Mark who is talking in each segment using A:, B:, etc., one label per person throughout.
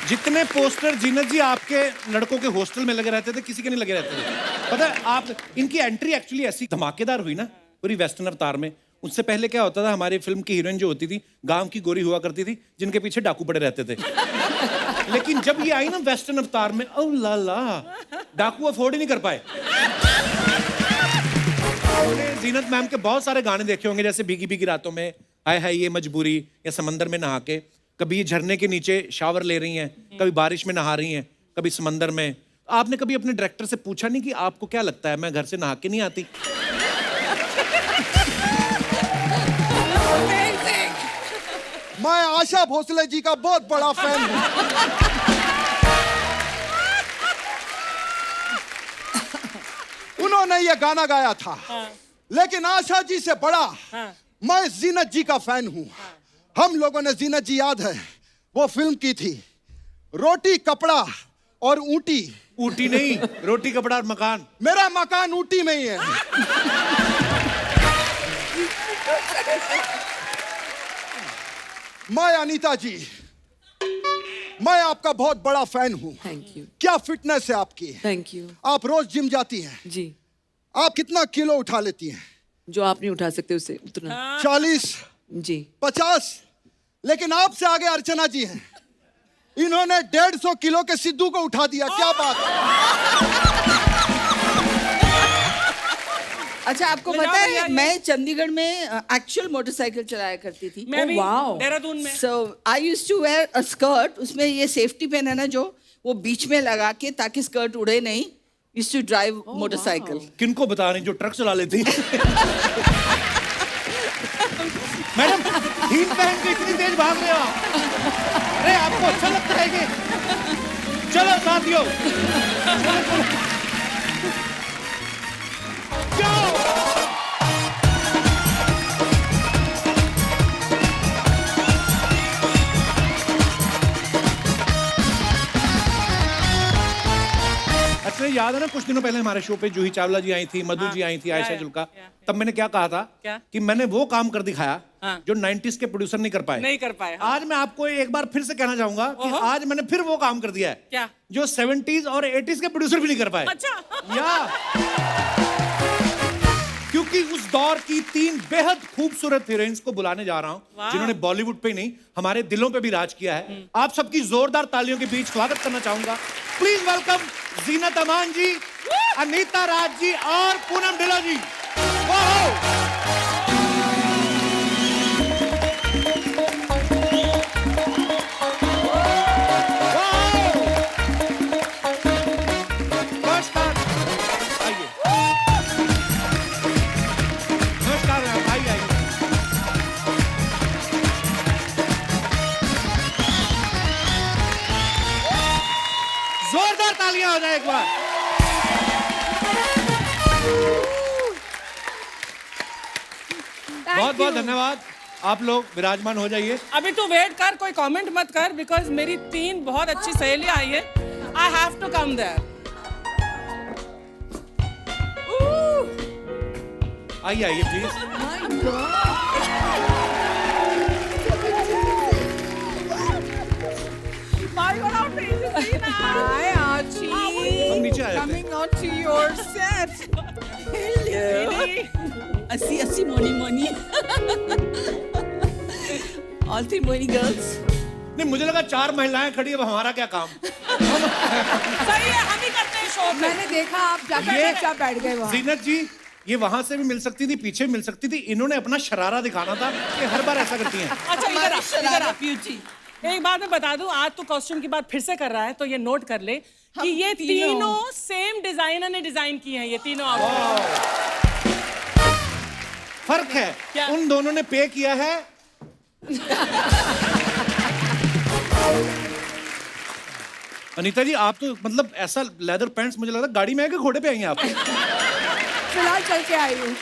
A: जितने पोस्टर जीनत जी आपके लड़कों के हॉस्टल में लगे रहते थे, किसी के नहीं लगे रहते थे। पता है आप, इनकी एंट्री एक्चुअली ऐसी धमाकेदार हुई ना पूरी वेस्टर्न अवतार में। उससे पहले क्या होता था, हमारी फिल्म की हीरोइन जो होती थी गांव की गोरी हुआ करती थी जिनके पीछे डाकू पड़े रहते थे। लेकिन जब ये आई ना वेस्टर्न अवतार में, ओ ला ला, डाकू अफोर्ड ही नहीं कर पाए। जीनत मैम के बहुत सारे गाने देखे होंगे, जैसे भीगी भीगी रातों में, हाय हाय ये मजबूरी, या समंदर में नहा के। कभी झरने के नीचे शावर ले रही हैं, कभी बारिश में नहा रही हैं, कभी समंदर में। आपने कभी अपने डायरेक्टर से पूछा नहीं कि आपको क्या लगता है मैं घर से नहा के नहीं आती?
B: मैं आशा भोसले जी का बहुत बड़ा फैन हूं। उन्होंने ये गाना गाया था। लेकिन आशा जी से बड़ा मैं जीनत जी का फैन हूं। हम लोगों ने, जीनत जी याद है वो फिल्म की थी, रोटी कपड़ा और ऊटी।
A: ऊटी नहीं, रोटी कपड़ा और मकान।
B: मेरा मकान ऊटी में ही है। मैं अनीता जी, मैं आपका बहुत बड़ा फैन हूं।
C: Thank you.
B: क्या फिटनेस है आपकी।
C: Thank you.
B: आप रोज जिम जाती हैं।
C: जी।
B: आप कितना किलो उठा लेती हैं।
C: जो आप नहीं उठा सकते उसे उतना।
B: 40,
C: जी।
B: 50। लेकिन आपसे आगे अर्चना जी हैं। इन्होंने 150 किलो के सिद्धू को उठा दिया। क्या बात है।
C: अच्छा, आपको पता है मैं चंडीगढ़ में एक्चुअल मोटरसाइकिल चलाया करती थी।
D: मैं भी देहरादून में।
C: So I used to wear a skirt, उसमें ये सेफ्टी पिन है ना जो, वो बीच में लगा के ताकि स्कर्ट उड़े नहीं। Used to drive motorcycle.
A: किनको बता रही जो ट्रक चला लेती? मैडम हील पहन के इतनी तेज भाग रहे हो आप? अरे आपको अच्छा लगता है कि? चलो साथियों, अच्छा याद है ना कुछ दिनों पहले हमारे शो पे जूही चावला जी आई थी, मधु जी आई थी, आयशा जुल्का। तब मैंने क्या कहा था कि मैंने वो काम कर दिखाया जो 90s के प्रोड्यूसर नहीं कर पाए। आज मैं आपको एक बार फिर से कहना चाहूंगा कि आज मैंने फिर वो काम कर दिया है
D: क्या?
A: जो 70s और 80s के प्रोड्यूसर भी नहीं कर पाए।
D: अच्छा।
A: या क्योंकि उस दौर की 3 बेहद खूबसूरत हीरोइंस को बुलाने जा रहा हूं जिन्होंने बॉलीवुड पे नहीं हमारे दिलों पे भी राज किया है। आप सबकी जोरदार तालियों के बीच स्वागत करना चाहूंगा। प्लीज वेलकम जीनत अमान जी, अनीता राज जी और पूनम ढिल्लों जी। जोरदार तालियां हो जाए एक बार। बहुत बहुत धन्यवाद। आप लोग विराजमान हो जाइए।
D: अभी तू वेट कर, कोई कमेंट मत कर, बिकॉज मेरी 3 बहुत अच्छी सहेलियां आई है। I have to come there.
A: आइए आइए प्लीज।
E: Hi, Archie.
A: हम नीचे आ जाते हैं।
E: Coming on to your set.
C: अस्सी मोनी ऑल 3 मोनी गर्ल्स।
A: नहीं मुझे लगा 4 महिलाएं खड़ी, अब हमारा क्या काम?
D: सही है, हम ही करते हैं शो पे।
E: मैंने देखा आप जाकर चुपचाप बैठ गए वहाँ।
A: जीनत जी ये वहां से भी मिल सकती थी, पीछे भी मिल सकती थी। इन्होंने अपना शरारा दिखाना था कि हर बार ऐसा करती हैं।
D: अच्छा इधर आ।
C: ब्यूटी।
D: एक बात मैं बता दूं, आज तो कॉस्ट्यूम की बात फिर से कर रहा है, तो ये नोट कर ले कि ये तीनों सेम डिजाइनर ने डिजाइन की हैं। ये तीनों आउटफिट।
A: फर्क है
D: क्या?
A: उन दोनों ने पे किया है। अनीता जी आप तो मतलब ऐसा लेदर पैंट्स, मुझे लगता गाड़ी में है कि घोड़े पे आई हैं आप?
E: फिलहाल चल के आई हूँ।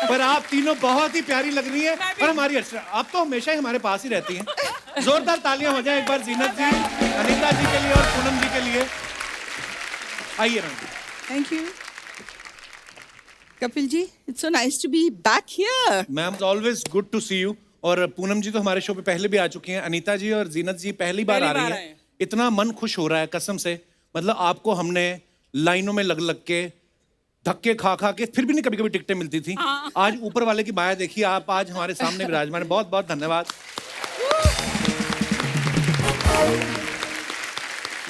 A: पर आप तीनों बहुत ही प्यारी लग रही हैं। और हमारी आप तो हमेशा ही हमारे पास ही रहती हैं। जोरदार तालियां हो जाए एक बार जीनत जी, अनीता जी के लिए और पूनम जी के लिए। आइए ma'am.
C: Thank you Kapil ji, it's so nice to be back here.
A: Ma'am always good to see you. और पूनम जी तो हमारे शो पे पहले भी आ चुकी हैं। अनीता जी और जीनत जी पहली बार आ रही हैं। इतना मन खुश हो रहा है कसम से। मतलब आपको हमने लाइनों में लग लग के, धक्के खा खा के, फिर भी नहीं कभी कभी टिकटें मिलती थी। आज ऊपर वाले की माया देखिए, आप आज हमारे सामने विराजमान हैं। बहुत बहुत धन्यवाद।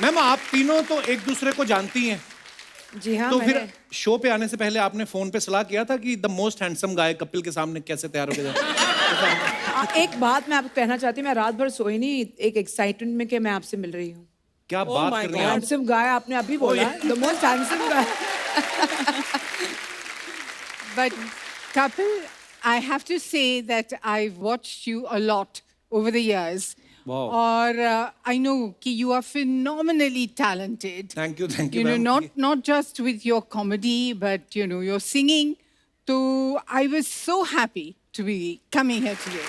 A: मैम आप तीनों तो एक दूसरे को जानती हैं,
E: जी हाँ,
A: तो फिर
E: मैंने
A: शो पे आने से पहले आपने फोन पे सलाह किया था कि the most handsome guy Kapil के सामने कैसे तैयार होके जाए?
E: एक बात मैं आपको कहना चाहती हूँ, मैं रात भर सोई नहीं, एक एक्साइटमेंट में कि मैं आपसे मिल रही हूँ।
A: क्या बात
D: my
A: कर रही हैं आप?
E: हैंडसम गाय आपने अभी बोला, the most handsome guy.
F: But Kapil, I have to say that I've watched you a lot over the years.
A: Wow.
F: Or I know कि you are phenomenally talented.
A: Thank you, thank you,
F: You know,
A: ma'am.
F: not just with your comedy, but you know, your singing. So I was so happy to be coming here today.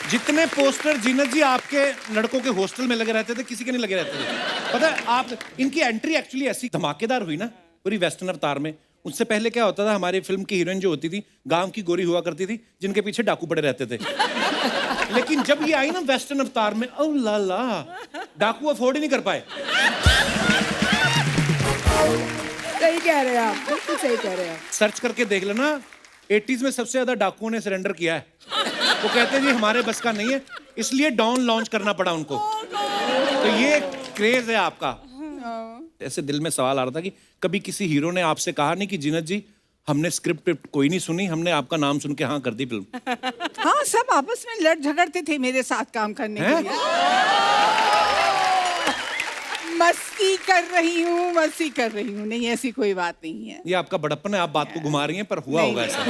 A: जितने poster जीनत जी आपके लड़कों के hostel में लगे रहते थे, किसी के नहीं लगे रहते थे। पता है आप, इनकी एंट्री एक्चुअली ऐसी धमाकेदार हुई ना पूरी वेस्टर्न अवतार में। उससे पहले क्या होता था, हमारी फिल्म की हीरोइन जो होती थी गांव की गोरी हुआ करती थी, जिनके पीछे डाकू पड़े रहते थे। लेकिन जब ये आई ना वेस्टर्न अवतार में, ओ ला ला, डाकू अफोर्ड ही नहीं कर पाए।
E: सही कह रहे हैं आप, बिल्कुल सही कह रहे हैं आप।
A: सर्च करके देख लेना, 80s में सबसे ज्यादा डाकुओं ने सरेंडर किया है। वो कहते हैं जी हमारे बस का नहीं है, इसलिए डॉन लॉन्च करना पड़ा उनको। तो ये क्रेज है आपका। ऐसे दिल में सवाल आ रहा था कि कभी किसी हीरो ने आपसे कहा नहीं कि जीनत जी हमने स्क्रिप्ट कोई नहीं सुनी, हमने आपका नाम सुन के हाँ कर दी फिल्म?
F: हाँ, सब आपस में लड़ झगड़ते थे मेरे साथ काम करने के लिए। मस्ती कर रही हूँ, नहीं ऐसी कोई बात नहीं है।
A: ये आपका बड़प्पन है, आप बात को घुमा रही हैं, पर हुआ होगा ऐसा।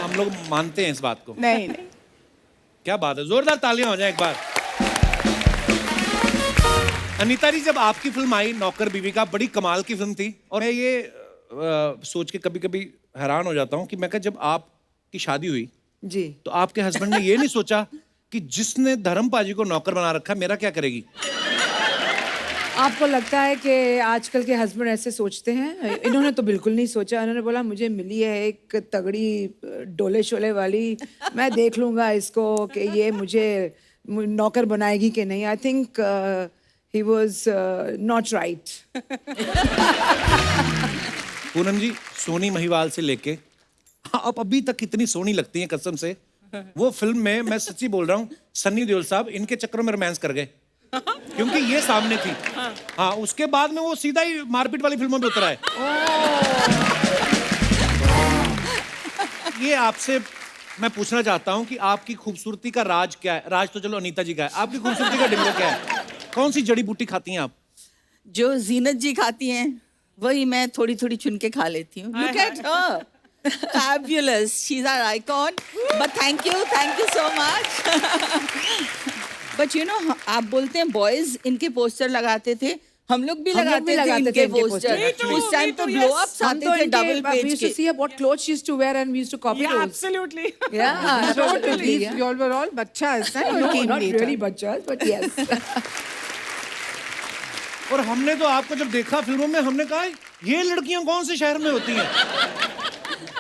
A: हम लोग मानते हैं इस बात को।
F: नहीं।
A: क्या बात है, जोरदार तालियां हो जाए एक बार। अनीता जी, जब आपकी फिल्म आई नौकर बीवी का, बड़ी कमाल की फिल्म थी। और मैं ये सोच के कभी कभी हैरान हो जाता हूँ कि मैं कहा जब आपकी शादी हुई
E: जी,
A: तो आपके हस्बैंड ने ये नहीं सोचा कि जिसने धर्म पाजी को नौकर बना रखा है मेरा क्या करेगी?
E: आपको लगता है कि आजकल के हस्बैंड ऐसे सोचते हैं? इन्होंने तो बिल्कुल नहीं सोचा। इन्होंने बोला मुझे मिली है एक तगड़ी डोले शोले वाली, मैं देख लूंगा इसको कि ये मुझे नौकर बनाएगी कि नहीं। I think he was not right.
A: Poonam ji, Sohni Mahiwal से लेके आप अभी तक कितनी सोनी लगती हैं कसम से। वो फिल्म में, मैं सच्ची बोल रहा हूँ, सन्नी देओल साहब इनके चक्करों में रोमांस कर गए क्योंकि ये सामने थी। हाँ, उसके बाद में वो सीधा ही मारपीट वाली फिल्मों में उतरा है। ये आपसे मैं पूछना चाहता हूँ कि आपकी खूबसूरती का राज क्या है? राज तो चलो अनीता जी का है, आपकी खूबसूरती का डिंगो क्या है? कौन सी जड़ी बूटी खाती हैं आप?
C: जो जीनत जी खाती हैं वही मैं थोड़ी थोड़ी चुन के खा लेती हूँ। Look at her, fabulous, she's our icon. But thank you so much. But you know, आप बोलते हैं बॉयज इनके पोस्टर लगाते थे, हम लोग भी लगाते थे इनके पोस्टर। उस टाइम तो ब्लो अप्स आते थे double page
E: We used to
C: के।
E: see what clothes she used to wear and we used to copy
D: Yeah,
E: those.
D: absolutely.
E: Yeah, absolutely.
F: You all were all bachchas, right? Or
E: No,
F: came
E: not
F: later?
E: really bachchas, but yes.
A: और हमने तो आपको जब देखा फिल्मों में, हमने कहा ये लड़कियां कौन से शहर में होती हैं?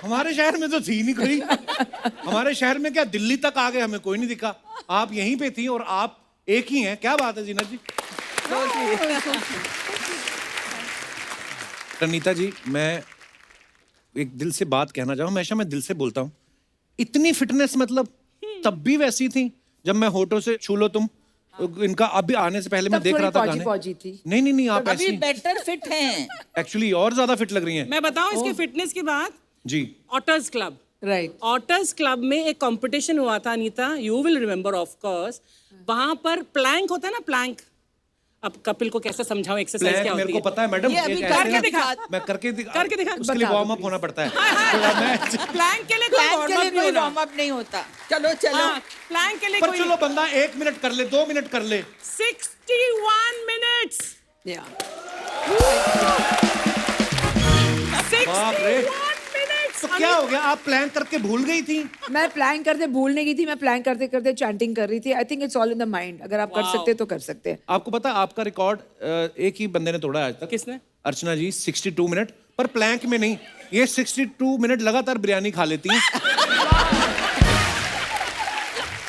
A: हमारे शहर में तो थी नहीं कोई। हमारे शहर में क्या, दिल्ली तक आ गए, हमें कोई नहीं दिखा। आप यहीं पे थी और आप एक ही हैं। क्या बात है जीनत जी। अनीता जी, मैं एक दिल से बात कहना चाहूँ, हमेशा मैं दिल से बोलता हूँ। इतनी फिटनेस मतलब तब भी वैसी थी जब मैं होठों से छू लो तुम, इनका अभी आने से पहले मैं
E: तब
A: देख रहा था
E: थोड़ी
A: गाने।
E: पौजी थी।
A: नहीं, आप
C: अभी
A: ऐसी
C: बेटर फिट हैं।
A: एक्चुअली और ज्यादा फिट लग रही हैं।
D: मैं बताऊं इसके फिटनेस की बात,
A: जी।
D: Otters club.
E: Right.
D: Otters club में एक कंपटीशन हुआ था Anita, you will remember of course. वहां पर प्लैंक होता है ना, प्लैंक। अब कपिल को कैसे समझाऊं एक्सरसाइज
A: प्लैंक
D: क्या होती
A: मेरे को
D: है?
A: पता है मैडम,
C: ये अभी
A: एक
C: करके
A: ऐसे-
D: दिखा।
A: मैं करके
D: दिखा।
A: उसके लिए वार्म अप होना पड़ता है।
D: प्लैंक के लिए कोई
C: प्लान के
D: warm-up
C: लिए
D: नहीं
C: कोई
D: होना।
C: वार्म अप नहीं होता। चलो चलो।
D: हाँ, प्लैंक के लिए
A: पर
D: कोई
A: चलो बंदा 1 मिनट कर ले, 2 मिनट कर ले।
D: 61 मिनट्स।
E: Yeah.
D: 61
A: रे।
D: मिनट्स।
A: तो क्या हो गया, आप प्लान करके भूल गई थी?
E: मैं प्लान करते भूलने की थी, मैं प्लान करते करते चैंटिंग कर रही थी। I think it's all in the mind. अगर आप कर सकते हैं तो कर सकते हैं।
A: आपको पता है आपका रिकॉर्ड एक ही बंदे ने तोड़ा है आज तक।
D: किसने?
A: अर्चना जी, 62 मिनट, पर प्लैंक में नहीं। ये 62 मिनट लगातार बिरयानी खा लेती हैं।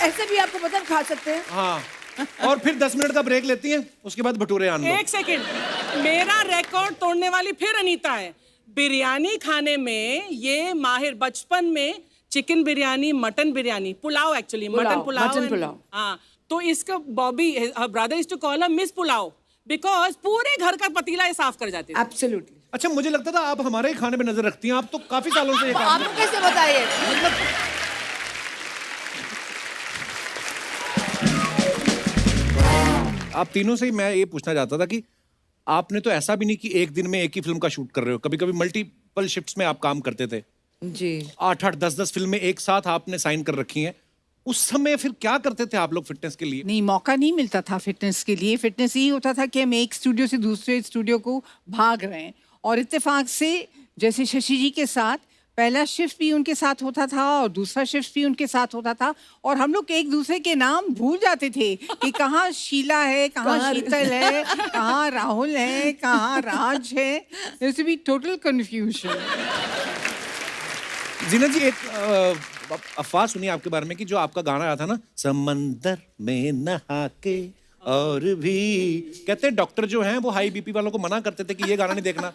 E: ऐसे भी आपको पता है खा सकते हैं।
A: हाँ, और फिर 10 मिनट का ब्रेक लेती हैं, उसके बाद भटूरे आन लो।
D: एक सेकंड, मेरा रिकॉर्ड तोड़ने वाली फिर अनीता है। बिरयानी खाने में ये माहिर, बचपन में chicken biryani, mutton biryani, pulao actually, mutton pulao,
E: mutton pulao.
D: हाँ, तो इसका Bobby brother is to call her miss pulao because पूरे घर का पतीला ये साफ कर जाते थे।
E: एब्सोल्युटली।
A: अच्छा, मुझे लगता था आप हमारे ही खाने पे नजर रखती हैं, आप तो काफी सालों से ये काम
C: आपको कैसे बताइए?
A: आप तीनों से ही मैं ये पूछना चाहता था कि आपने तो ऐसा भी नहीं कि एक दिन में एक ही फिल्म का शूट कर रहे हो, कभी कभी मल्टीपल शिफ्ट्स में आप काम करते थे।
E: जी।
A: 8-8, 10-10 फिल्में एक साथ आपने साइन कर रखी हैं। उस समय फिर क्या करते थे आप लोग फिटनेस के लिए?
F: नहीं, मौका नहीं मिलता था फिटनेस के लिए। फिटनेस यही होता था कि हम एक स्टूडियो से दूसरे स्टूडियो को भाग रहे हैं, और इत्तेफाक से जैसे शशि जी के साथ पहला शिफ्ट भी उनके साथ होता था और दूसरा शिफ्ट भी उनके साथ होता था, और हम लोग एक दूसरे के नाम भूल जाते थे कि कहाँ शीला है, कहाँ शीतल है, कहाँ राहुल है, कहाँ राज है। There used to be total confusion.
A: जीना जी, एक अफवाह सुनी आपके बारे में कि जो आपका गाना आया था ना, समंदर में नहा के और भी, कहते हैं डॉक्टर जो हैं वो हाई बीपी वालों को मना करते थे कि ये गाना नहीं देखना,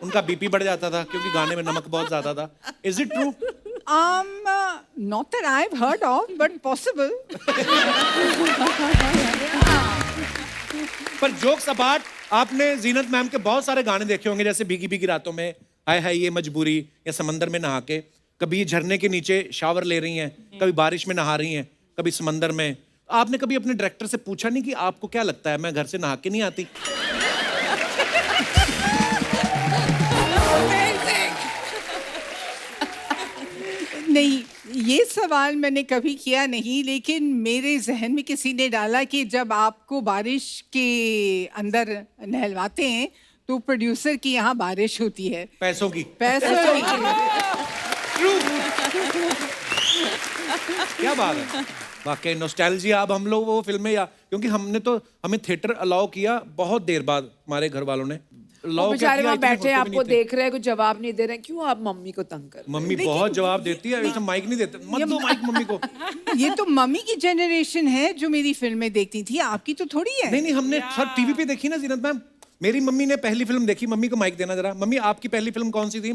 A: उनका बीपी बढ़ जाता था क्योंकि गाने में नमक बहुत ज्यादा था। Is it true?
F: Not that I've heard of, but possible.
A: पर जोक्स अपार्ट, आपने जीनत मैम के बहुत सारे गाने देखे होंगे, जैसे भीगी भीगी रातों में, हाय हाय ये मजबूरी, या समंदर में नहा के। कभी झरने के नीचे शावर ले रही हैं, कभी बारिश में नहा रही हैं, कभी समंदर में। आपने कभी अपने डायरेक्टर से पूछा नहीं कि आपको क्या लगता है मैं घर से नहा के नहीं आती?
F: नहीं, ये सवाल मैंने कभी किया नहीं, लेकिन मेरे जहन में किसी ने डाला कि जब आपको बारिश के अंदर नहलवाते हैं तो प्रोड्यूसर की यहाँ बारिश होती है
A: पैसों की।
F: पैसों की।
A: क्या बात है, वाकई नॉस्टैल्जिया। अब हम लोग वो फिल्में, या क्योंकि हमें थिएटर अलाउ किया बहुत देर बाद, हमारे घर वालों ने अलाउ
E: बेचारे वहाँ
A: इतने
E: बैठे
A: होते भी
E: आपको
A: नहीं थे।
E: देख रहे हैं, कुछ जवाब नहीं दे रहे हैं, क्यों आप मम्मी को तंग कर?
A: मम्मी बहुत जवाब देती है, ऐसा माइक नहीं देते, मत दो माइक मम्मी को।
F: ये तो मम्मी की जनरेशन है जो मेरी फिल्में देखती थी, आपकी तो थोड़ी है।
A: नहीं, हमने सब टीवी पे देखी ना जीनत मैम। मेरी मम्मी ने पहली फिल्म देखी, मम्मी को माइक देना जरा। मम्मी, आपकी पहली फिल्म कौन सी थी?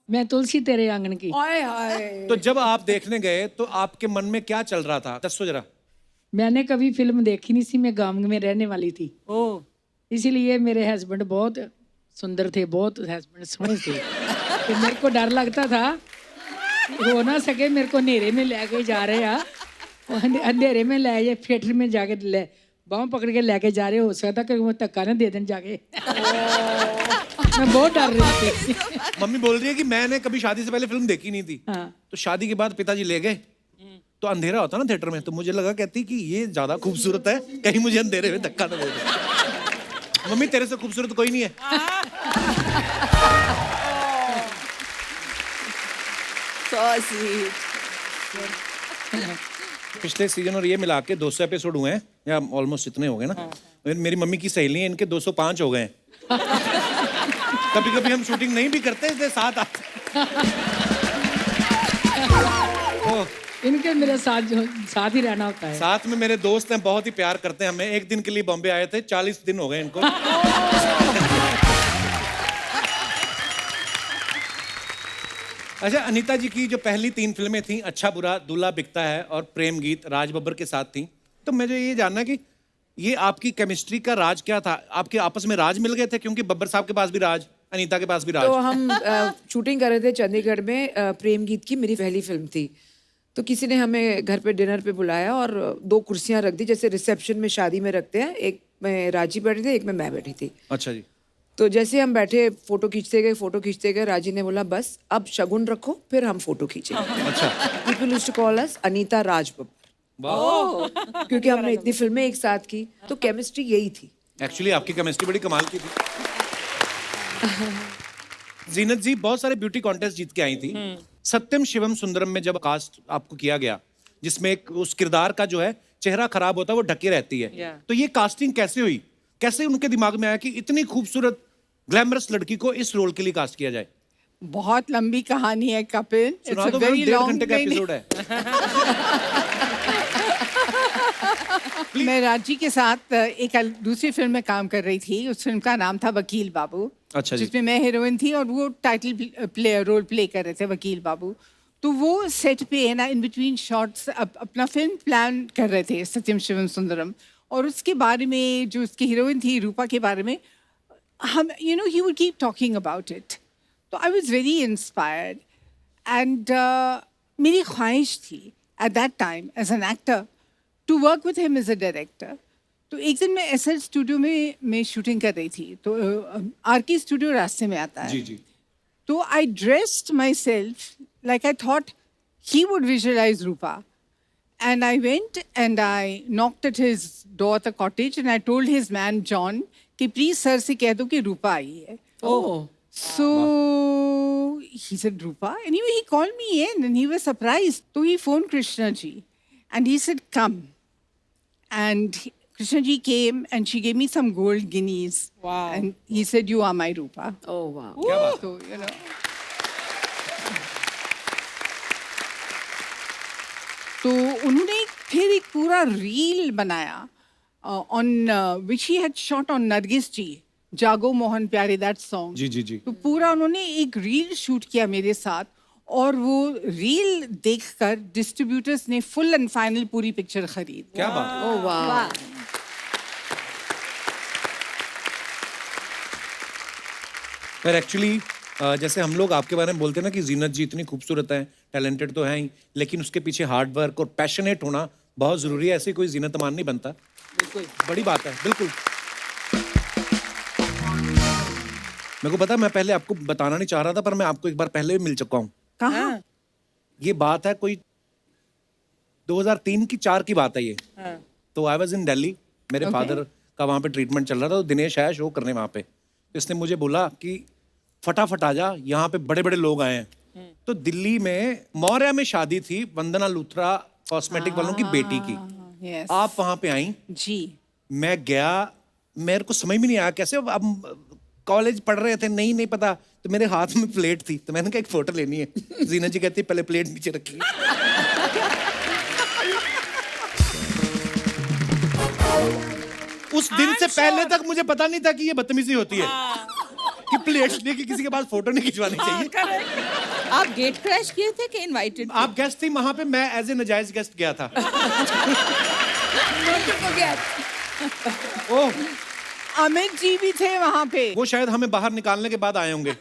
G: मैं तुलसी तेरे आंगन की।
E: हाय हाय।
A: तो जब आप देखने गए तो आपके मन में क्या चल रहा था, दसो जरा।
G: मैंने कभी फिल्म देखी नहीं थी, मैं गांव में रहने वाली थी, इसीलिए मेरे हस्बैंड बहुत सुंदर थे, बहुत हस्बैंड सोहने थे। तो मेरे को डर लगता था हो ना सके मेरे को अंधेरे में लेके जा रहे हैं, अंधेरे में ले जाए, थिएटर में जाके ले बाँह पकड़ के लेके जा रहे, हो सकता कि वो धक्का ना दे दें जाके। मैं बहुत डर रही थी।
A: मम्मी बोल रही है कि मैंने कभी शादी से पहले फिल्म देखी नहीं थी।
G: हाँ।
A: तो शादी के बाद पिताजी ले गए, तो अंधेरा होता ना थिएटर में, तो मुझे लगा, कहती कि ये ज्यादा खूबसूरत है, कहीं मुझे अंधेरे में धक्का ना दे दे। मम्मी, तेरे से खूबसूरत कोई नहीं है।
C: So sweet.
A: पिछले सीजन और ये मिला के 200 एपिसोड हुए हैं, या ऑलमोस्ट इतने हो गए ना। मेरी मम्मी की सहेली है, इनके 205 हो गए हैं। कभी कभी हम शूटिंग नहीं भी करते, इसलिए साथ आते।
G: इनके मेरे साथ ही रहना होता है।
A: साथ में मेरे दोस्त हैं, बहुत ही प्यार करते हैं हमें। एक दिन के लिए बॉम्बे आए थे, 40 दिन हो गए इनको। अच्छा, अनीता जी की जो पहली 3 फिल्में थी, अच्छा बुरा, दूल्हा बिकता है और प्रेम गीत, राज बब्बर के साथ थी। तो मुझे ये जानना कि ये आपकी केमिस्ट्री का राज क्या था? आपके आपस में राज मिल गए थे? क्योंकि बब्बर साहब के पास भी राज, अनीता के पास भी राज।
E: तो हम शूटिंग कर रहे थे चंडीगढ़ में, प्रेम गीत की मेरी पहली फिल्म थी। तो किसी ने हमें घर पे डिनर पे बुलाया और 2 कुर्सियां रख दी, जैसे रिसेप्शन में शादी में रखते हैं। एक में राजी बैठी थी, एक में मैं बैठी थी।
A: अच्छा जी।
E: तो जैसे हम बैठे, फोटो खींचते गए, राजी ने बोला बस अब शगुन रखो, फिर हम फोटो खींचेंगे।
A: अच्छा।
E: People used to call us Anita Raj Babbar, क्योंकि हमने इतनी फिल्में एक साथ की, तो केमिस्ट्री यही थी।
A: एक्चुअली आपकी केमिस्ट्री बड़ी कमाल की थी। जीनत जी बहुत सारे ब्यूटी कॉन्टेस्ट जीत के आई थी। सत्यम शिवम सुंदरम में जब कास्ट आपको किया गया, जिसमें एक उस किरदार का जो है चेहरा खराब होता है, वो ढके रहती है, तो ये कास्टिंग कैसे हुई? कैसे उनके दिमाग में आया कि इतनी खूबसूरत ग्लैमरस लड़की को इस रोल के लिए कास्ट किया जाए?
F: बहुत लंबी कहानी है कपिल।
A: सुना दो, 1.5 घंटे का एपिसोड है।
F: मैं राजी के साथ एक दूसरी फिल्म में काम कर रही थी। उस फिल्म का नाम था वकील बाबू।
A: अच्छा जी।
F: जिसमें मैं हीरोइन थी और वो टाइटल रोल प्ले कर रहे थे वकील बाबू। तो वो सेट पे है ना, इन बिटवीन शॉट्स अपना फिल्म प्लान कर रहे थे, सत्यम शिवम सुंदरम। और उसके बारे में जो उसकी हीरोइन थी रूपा के बारे में हम he would keep talking about it. तो I was very inspired and मेरी ख्वाहिश थी at that time as an actor to work with him as a director. तो एक दिन मैं एसएल स्टूडियो में मैं शूटिंग कर रही थी। तो आरके स्टूडियो रास्ते में आता है।
A: जी जी।
F: तो I dressed myself like I thought he would visualize Rupa. And I went and I knocked at his door at the cottage and I told his man John कि please sir से कह दो कि रूपा आई है.
C: Oh.
F: So he said Rupa. Anyway, he called me in and he was surprised. So he phoned Krishna ji and he said come. And Krishna ji came and she gave me some gold guineas.
D: Wow.
F: And he said you are my Rupa.
C: Oh wow.
F: So you know. तो उन्होंने फिर एक पूरा reel बनाया on which he had shot on Nargis ji, Jaago Mohan प्यारे, that song.
A: जी जी जी।
F: तो पूरा उन्होंने एक रील शूट किया मेरे साथ और वो रील देखकर डिस्ट्रीब्यूटर्स ने फुल एंड फाइनल पूरी पिक्चर खरीद।
A: क्या बात।
C: Oh wow.
A: पर एक्चुअली जैसे हम लोग आपके बारे में बोलते हैं ना कि जीनत जी इतनी खूबसूरत है, टैलेंटेड तो है ही, लेकिन उसके पीछे हार्ड वर्क और पैशनेट होना बहुत ज़रूरी है। ऐसे कोई जीनत अमान नहीं बनता। बिल्कुल बड़ी बात है। बिल्कुल। मेरे को पता है, मैं पहले आपको बताना नहीं चाह रहा था, पर मैं आपको एक बार पहले भी मिल चुका हूँ।
F: कहाँ?
A: ये बात है कोई 2003 की 4 की बात है ये। तो आई वॉज इन दिल्ली, मेरे फादर का वहाँ पे ट्रीटमेंट चल रहा था। तो दिनेश आया शो करने वहाँ पे। तो इसने मुझे बोला कि फटाफट आ जा, यहाँ पे बड़े बड़े लोग आए हैं। तो दिल्ली में मौर्या में शादी थी वंदना लूथरा कॉस्मेटिक वालों की बेटी की।
F: Yes.
A: आप वहाँ पे आई,
F: जी।
A: मैं गया, मेरे को समझ में नहीं आया कैसे। अब कॉलेज पढ़ रहे थे, नहीं पता। तो मेरे हाथ में प्लेट थी, तो मैंने कहा एक फोटो लेनी है। जीनत जी कहती पहले प्लेट नीचे रखिए। उस दिन से पहले तक मुझे पता नहीं था कि ये बदतमीजी होती है कि प्लेट लेके किसी के पास फोटो नहीं खिंचवानी चाहिए।
C: आप गेट क्रैश किए थे कि इनवाइटेड?
A: आप गेस्ट थी वहां पे, मैं एज ए नजायज गेस्ट गया था। ओह,
F: अमित जी भी थे वहाँ पे।
A: वो शायद हमें बाहर निकालने के बाद आए होंगे।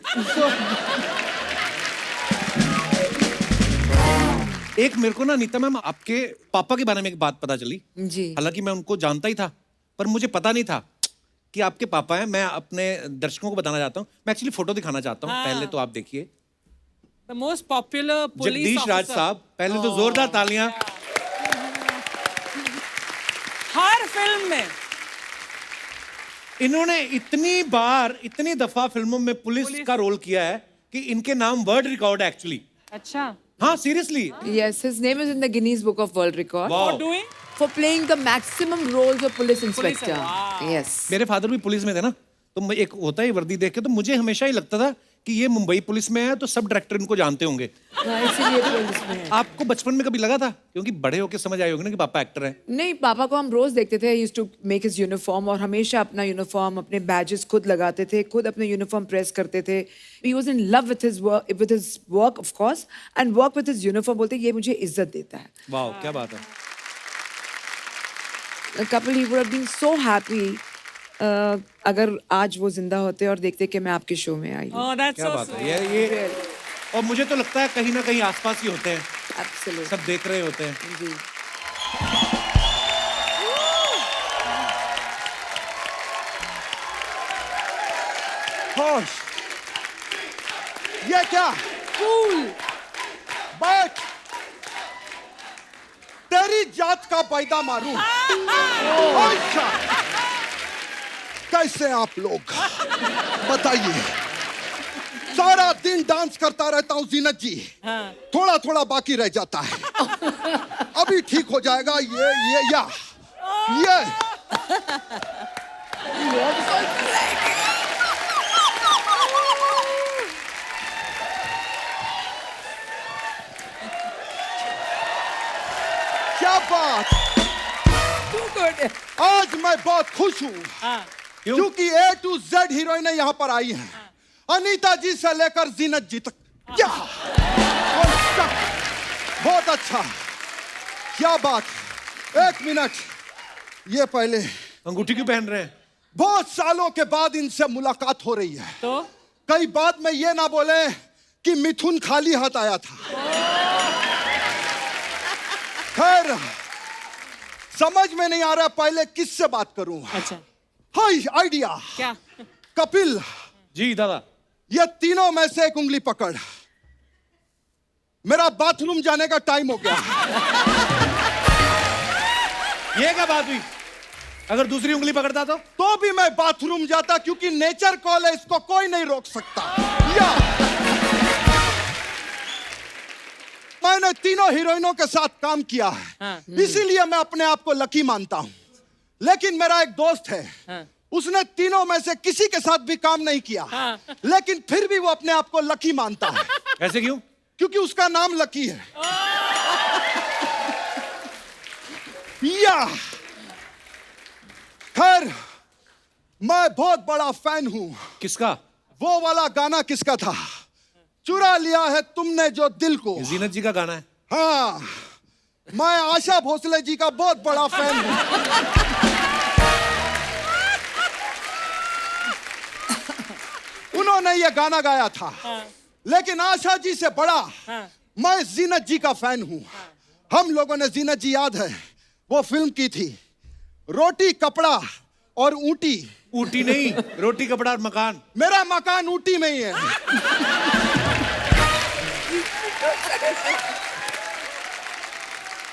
A: एक मेरे को ना नीता मैम आपके पापा के बारे में एक बात पता चली।
E: जी।
A: हालांकि मैं उनको जानता ही था, पर मुझे पता नहीं था कि आपके पापा हैं। मैं अपने दर्शकों को बताना चाहता हूँ, मैं एक्चुअली फोटो दिखाना चाहता हूँ। पहले तो आप देखिए,
D: The most popular police
A: Jagdish Raj
D: officer.
A: साहब। पहले तो जोरदार तालियां।
D: हर फिल्म में
A: इन्होंने इतनी दफा फिल्मों में पुलिस का रोल किया है कि इनके नाम वर्ल्ड रिकॉर्ड है एक्चुअली।
D: अच्छा
A: हाँ, seriously.
E: Yes, his name is in the Guinness Book of World Record
A: Wow.
D: doing
E: for playing the maximum roles of police inspector.
D: wow.
E: Yes.
A: मेरे फादर भी पुलिस में थे ना, तो एक होता है वर्दी देख के, तो मुझे हमेशा ही लगता था कि ये मुंबई पुलिस में है तो सब डायरेक्टर इनको जानते होंगे।
E: हाँ, इसीलिए पुलिस में है।
A: आपको बचपन में कभी लगा था, क्योंकि बड़े होके समझ आए होंगे ना कि पापा एक्टर हैं?
E: नहीं, पापा को हम रोज देखते थे। Used to make his uniform और हमेशा अपना यूनिफॉर्म, अपने बैजेस खुद लगाते थे, खुद अपने यूनिफॉर्म प्रेस करते थे। He was in love with his work of course, and work with his uniform. बोलते ये मुझे इज्जत देता है।
A: वाह, क्या बात है।
E: A couple, he would have been so happy अगर आज वो जिंदा होते और देखते कि मैं आपके शो में आई हूँ।
D: Oh, that's
A: क्या
D: so
A: बात
D: sweet.
A: है ये। और मुझे तो लगता है कहीं ना कहीं आसपास ही होते हैं,
E: Absolutely.
A: सब देख रहे होते हैं।
E: जी।
B: होश, ये क्या? बैठ, तेरी जात का पैदा मारूं। अच्छा, कैसे आप लोग बताइए? सारा दिन डांस करता रहता हूँ जीनत जी, थोड़ा थोड़ा बाकी रह जाता है। अभी ठीक हो जाएगा। ये क्या बात? आज मैं बहुत खुश हूँ
A: क्यों?
B: क्योंकि A to Z हीरोइनें यहाँ पर आई हैं, अनीता जी से लेकर जीनत जी तक। क्या बहुत अच्छा, क्या बात। एक मिनट, ये पहले
A: अंगूठी क्यों पहन रहे हैं?
B: बहुत सालों के बाद इनसे मुलाकात हो रही है,
D: तो
B: कई बाद में ये ना बोले कि मिथुन खाली हाथ आया था। खैर, समझ में नहीं आ रहा पहले किससे बात करूं।
D: अच्छा,
B: हाय आइडिया।
D: क्या?
B: कपिल,
A: जी दादा।
B: ये तीनों में से एक उंगली पकड़, मेरा बाथरूम जाने का टाइम हो गया।
A: ये क्या बात हुई? अगर दूसरी उंगली पकड़ता तो
B: भी मैं बाथरूम जाता, क्योंकि नेचर कॉल है, इसको कोई नहीं रोक सकता। या मैंने तीनों हीरोइनों के साथ काम किया है, इसीलिए मैं अपने आप को लकी मानता हूं। लेकिन मेरा एक दोस्त है, उसने तीनों में से किसी के साथ भी काम नहीं किया, लेकिन फिर भी वो अपने आप को लकी मानता है।
A: ऐसे क्यों?
B: क्योंकि उसका नाम लकी है। या खैर, मैं बहुत बड़ा फैन हूं।
A: किसका?
B: वो वाला गाना किसका था, चुरा लिया है तुमने जो दिल को।
A: जीनत जी का गाना है।
B: हाँ, मैं आशा भोसले जी का बहुत बड़ा फैन हूं। उन्होंने ये गाना गाया था, लेकिन आशा जी से बड़ा मैं जीनत जी का फैन हूं। हम लोगों ने, जीनत जी याद है, वो फिल्म की थी रोटी कपड़ा और ऊटी।
A: ऊटी नहीं, रोटी कपड़ा और मकान।
B: मेरा मकान ऊटी में ही है।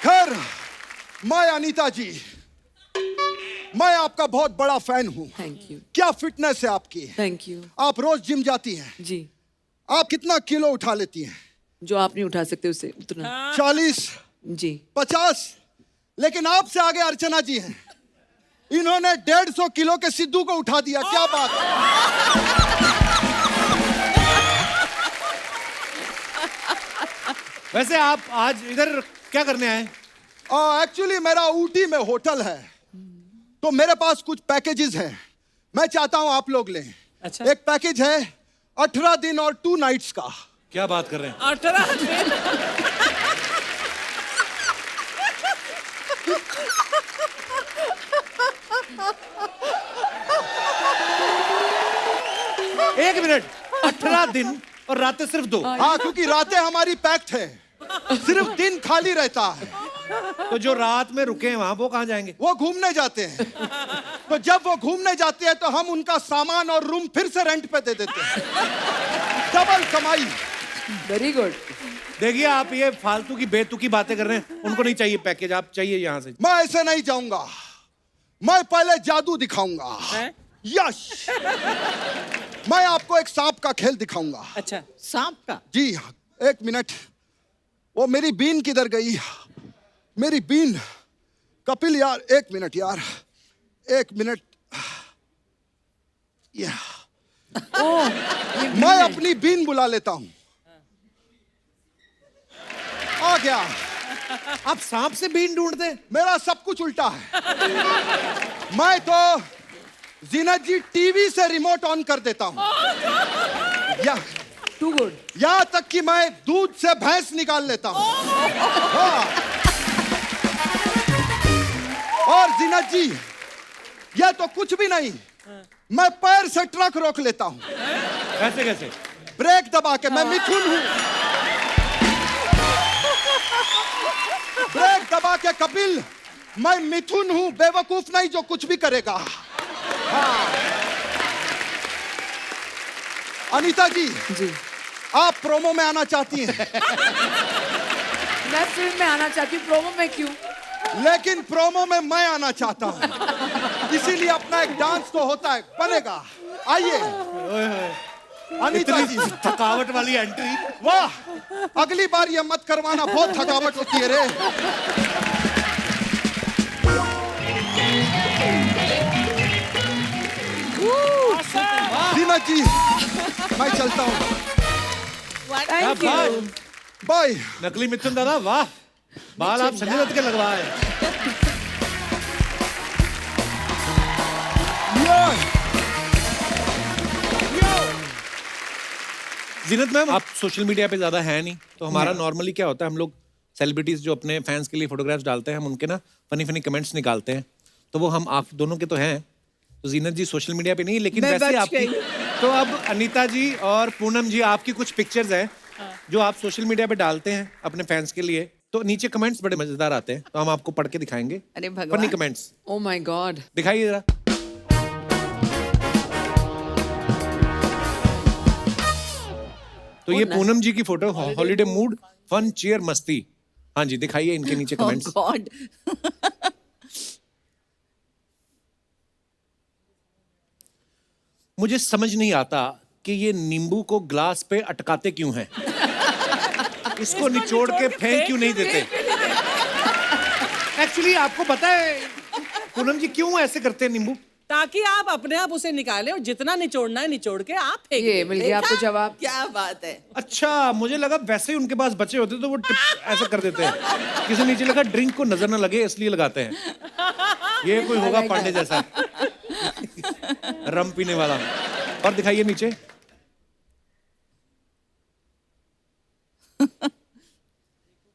B: खैर, मैं अनीता जी, मैं आपका बहुत बड़ा फैन हूं।
H: थैंक यू,
B: क्या फिटनेस है आपकी।
H: Thank you.
B: आप रोज जिम जाती हैं,
H: जी,
B: आप कितना किलो उठा लेती हैं?
H: जो आप नहीं उठा सकते उसे उतना।
B: 40,
H: जी,
B: 50, लेकिन आपसे आगे अर्चना जी हैं, इन्होंने 150 किलो के सिद्धू को उठा दिया। क्या बात है।
A: वैसे आप आज इधर क्या करने आए?
B: एक्चुअली मेरा ऊटी में होटल है, तो मेरे पास कुछ पैकेजेस हैं, मैं चाहता हूं आप लोग लें।
D: अच्छा।
B: एक पैकेज है 18 दिन और 2 नाइट्स का।
A: क्या बात कर रहे हैं?
D: 18 दिन।
A: एक मिनट, 18 दिन और रातें सिर्फ 2।
B: हाँ, क्योंकि रातें हमारी पैक्ड है, सिर्फ दिन खाली रहता है।
A: तो जो रात में रुके हैं वहां, वो कहाँ जाएंगे?
B: वो घूमने जाते हैं। तो जब वो घूमने जाते हैं तो हम उनका सामान और रूम फिर से रेंट पे दे देते हैं। डबल कमाई।
H: Very good.
A: देखिए, आप ये फालतू की बेतुकी बातें कर रहे हैं। उनको नहीं चाहिए पैकेज, आप चाहिए यहाँ से।
B: मैं ऐसे नहीं जाऊंगा, मैं पहले जादू दिखाऊंगा। यश, मैं आपको एक सांप का खेल दिखाऊंगा।
D: अच्छा,
C: सांप का?
B: जी, एक मिनट, वो मेरी बीन किधर गई? मेरी बीन। कपिल यार, एक मिनट यार, एक मिनट। मैं अपनी बीन बुला लेता हूं। आ गया।
A: आप सांप से बीन ढूंढते?
B: मेरा सब कुछ उल्टा है। मैं तो जीनत जी टीवी से रिमोट ऑन कर देता हूं। या
H: टू गुड।
B: यहां तक कि मैं दूध से भैंस निकाल लेता हूं। हाँ। और जीनत जी, यह तो कुछ भी नहीं, मैं पैर से ट्रक रोक लेता हूं।
A: कैसे कैसे?
B: ब्रेक दबा के। मैं मिथुन हूं। ब्रेक दबा के कपिल, मैं मिथुन हूं, बेवकूफ नहीं जो कुछ भी करेगा। हाँ। अनीता जी,
H: जी,
B: आप प्रोमो में आना चाहती हैं,
E: मैं फिल्म में आना चाहती हूँ, प्रोमो में क्यों?
B: लेकिन प्रोमो में मैं आना चाहता हूं, इसीलिए अपना एक डांस तो होता है, बनेगा। आइए अनीता जी।
A: इतनी थकावट वाली एंट्री।
B: वाह, अगली बार ये मत करवाना, बहुत थकावट होती है रे। जीनत जी, मैं चलता हूँ।
E: Thank you.
B: बाय।
A: नकली मिथुन दादा, वाह, बाल आप संजय दत्त के लगवाए। जीनत मैम, आप सोशल मीडिया पे ज्यादा है नहीं, तो हमारा नॉर्मली क्या होता है, हम लोग सेलिब्रिटीज जो अपने फैंस के लिए फोटोग्राफ्स डालते हैं, हम उनके ना फनी फनी कमेंट्स निकालते हैं, तो वो हम आप दोनों के तो हैं, तो जीनत जी सोशल मीडिया पे नहीं, लेकिन
C: मैं
A: वैसे
C: बच
A: आपकी
C: गई।
A: तो अब अनीता जी और पूनम जी, आपकी कुछ पिक्चर्स हैं जो आप सोशल मीडिया पे डालते हैं अपने फैंस के लिए, तो नीचे कमेंट्स बड़े मजेदार आते हैं, तो हम आपको पढ़ के दिखाएंगे।
C: अरे भगवान।
A: Funny comments
H: Oh my God.
A: दिखाइए जरा। तो ये पूनम जी की photo, holiday mood, fun, cheer, मस्ती। हाँ जी, दिखाइए इनके नीचे
C: Oh
A: कमेंट्स।
C: God.
A: मुझे समझ नहीं आता कि ये नींबू को ग्लास पे अटकाते क्यों हैं। इसको निचोड़ के फेंक क्यों नहीं देते। एक्चुअली आपको पता है पूनम जी क्यों ऐसे करते हैं नींबू?
D: ताकि आप अपने आप उसे निकालें और जितना निचोड़ना है निचोड़ के आप फेंक
H: ये
D: दें।
H: मिल गया आपको
C: देखा?
H: जवाब।
C: क्या बात है।
A: अच्छा, मुझे लगा वैसे ही उनके पास बचे होते तो वो टिप ऐसा कर देते हैं। किसी नीचे लगा ड्रिंक को नजर ना लगे इसलिए लगाते हैं। ये कोई होगा पांडे जैसा रम पीने वाला। और दिखाइए नीचे।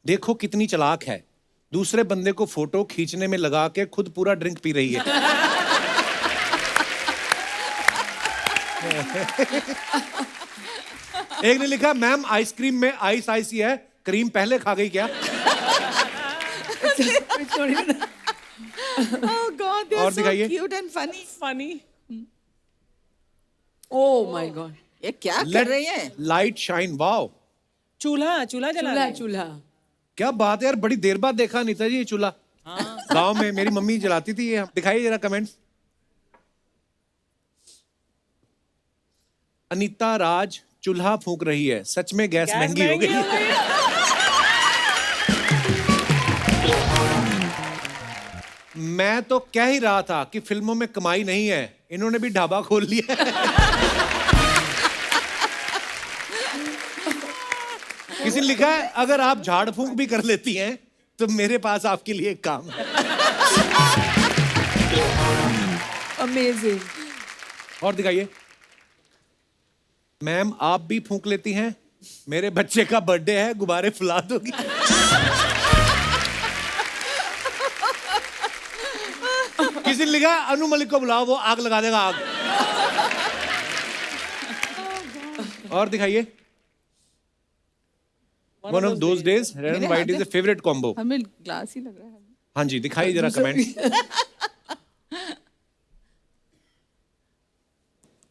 A: देखो कितनी चालाक है, दूसरे बंदे को फोटो खींचने में लगा के खुद पूरा ड्रिंक पी रही है। एक ने लिखा, मैम आइसक्रीम में आइस आइस ही है, क्रीम पहले खा गई क्या?
C: Oh God, they
A: और
C: are so
A: दिखाइए।
C: cute and funny.
D: Funny.
H: Oh my God.
C: ये क्या कर रही है?
A: लाइट शाइन, वाओ
D: चूल्हा चूल्हा जला
H: चूल्हा
D: रही है।
H: चूल्हा।
A: क्या बात है यार, बड़ी देर बाद देखा अनीता जी ये चूल्हा। गांव में मेरी मम्मी जलाती थी ये। दिखाइए जरा कमेंट्स। अनीता राज चूल्हा फूंक रही है, सच में गैस महंगी हो गई है। मैं तो कह ही रहा था कि फिल्मों में कमाई नहीं है, इन्होंने भी ढाबा खोल लिया है। किसी ने लिखा है, अगर आप झाड़ फूंक भी कर लेती हैं तो मेरे पास आपके लिए एक काम है।
H: Amazing.
A: और दिखाइए। मैम आप भी फूंक लेती हैं, मेरे बच्चे का बर्थडे है, गुब्बारे फुला दोगी? किसी ने लिखा, अनु मलिक को बुलाओ, वो आग लगा देगा आग। और दिखाइए। One of those days, red and white is a favorite combo.
C: हमें ग्लास ही लग रहा है।
A: हाँ जी, दिखाइए जरा कमेंट।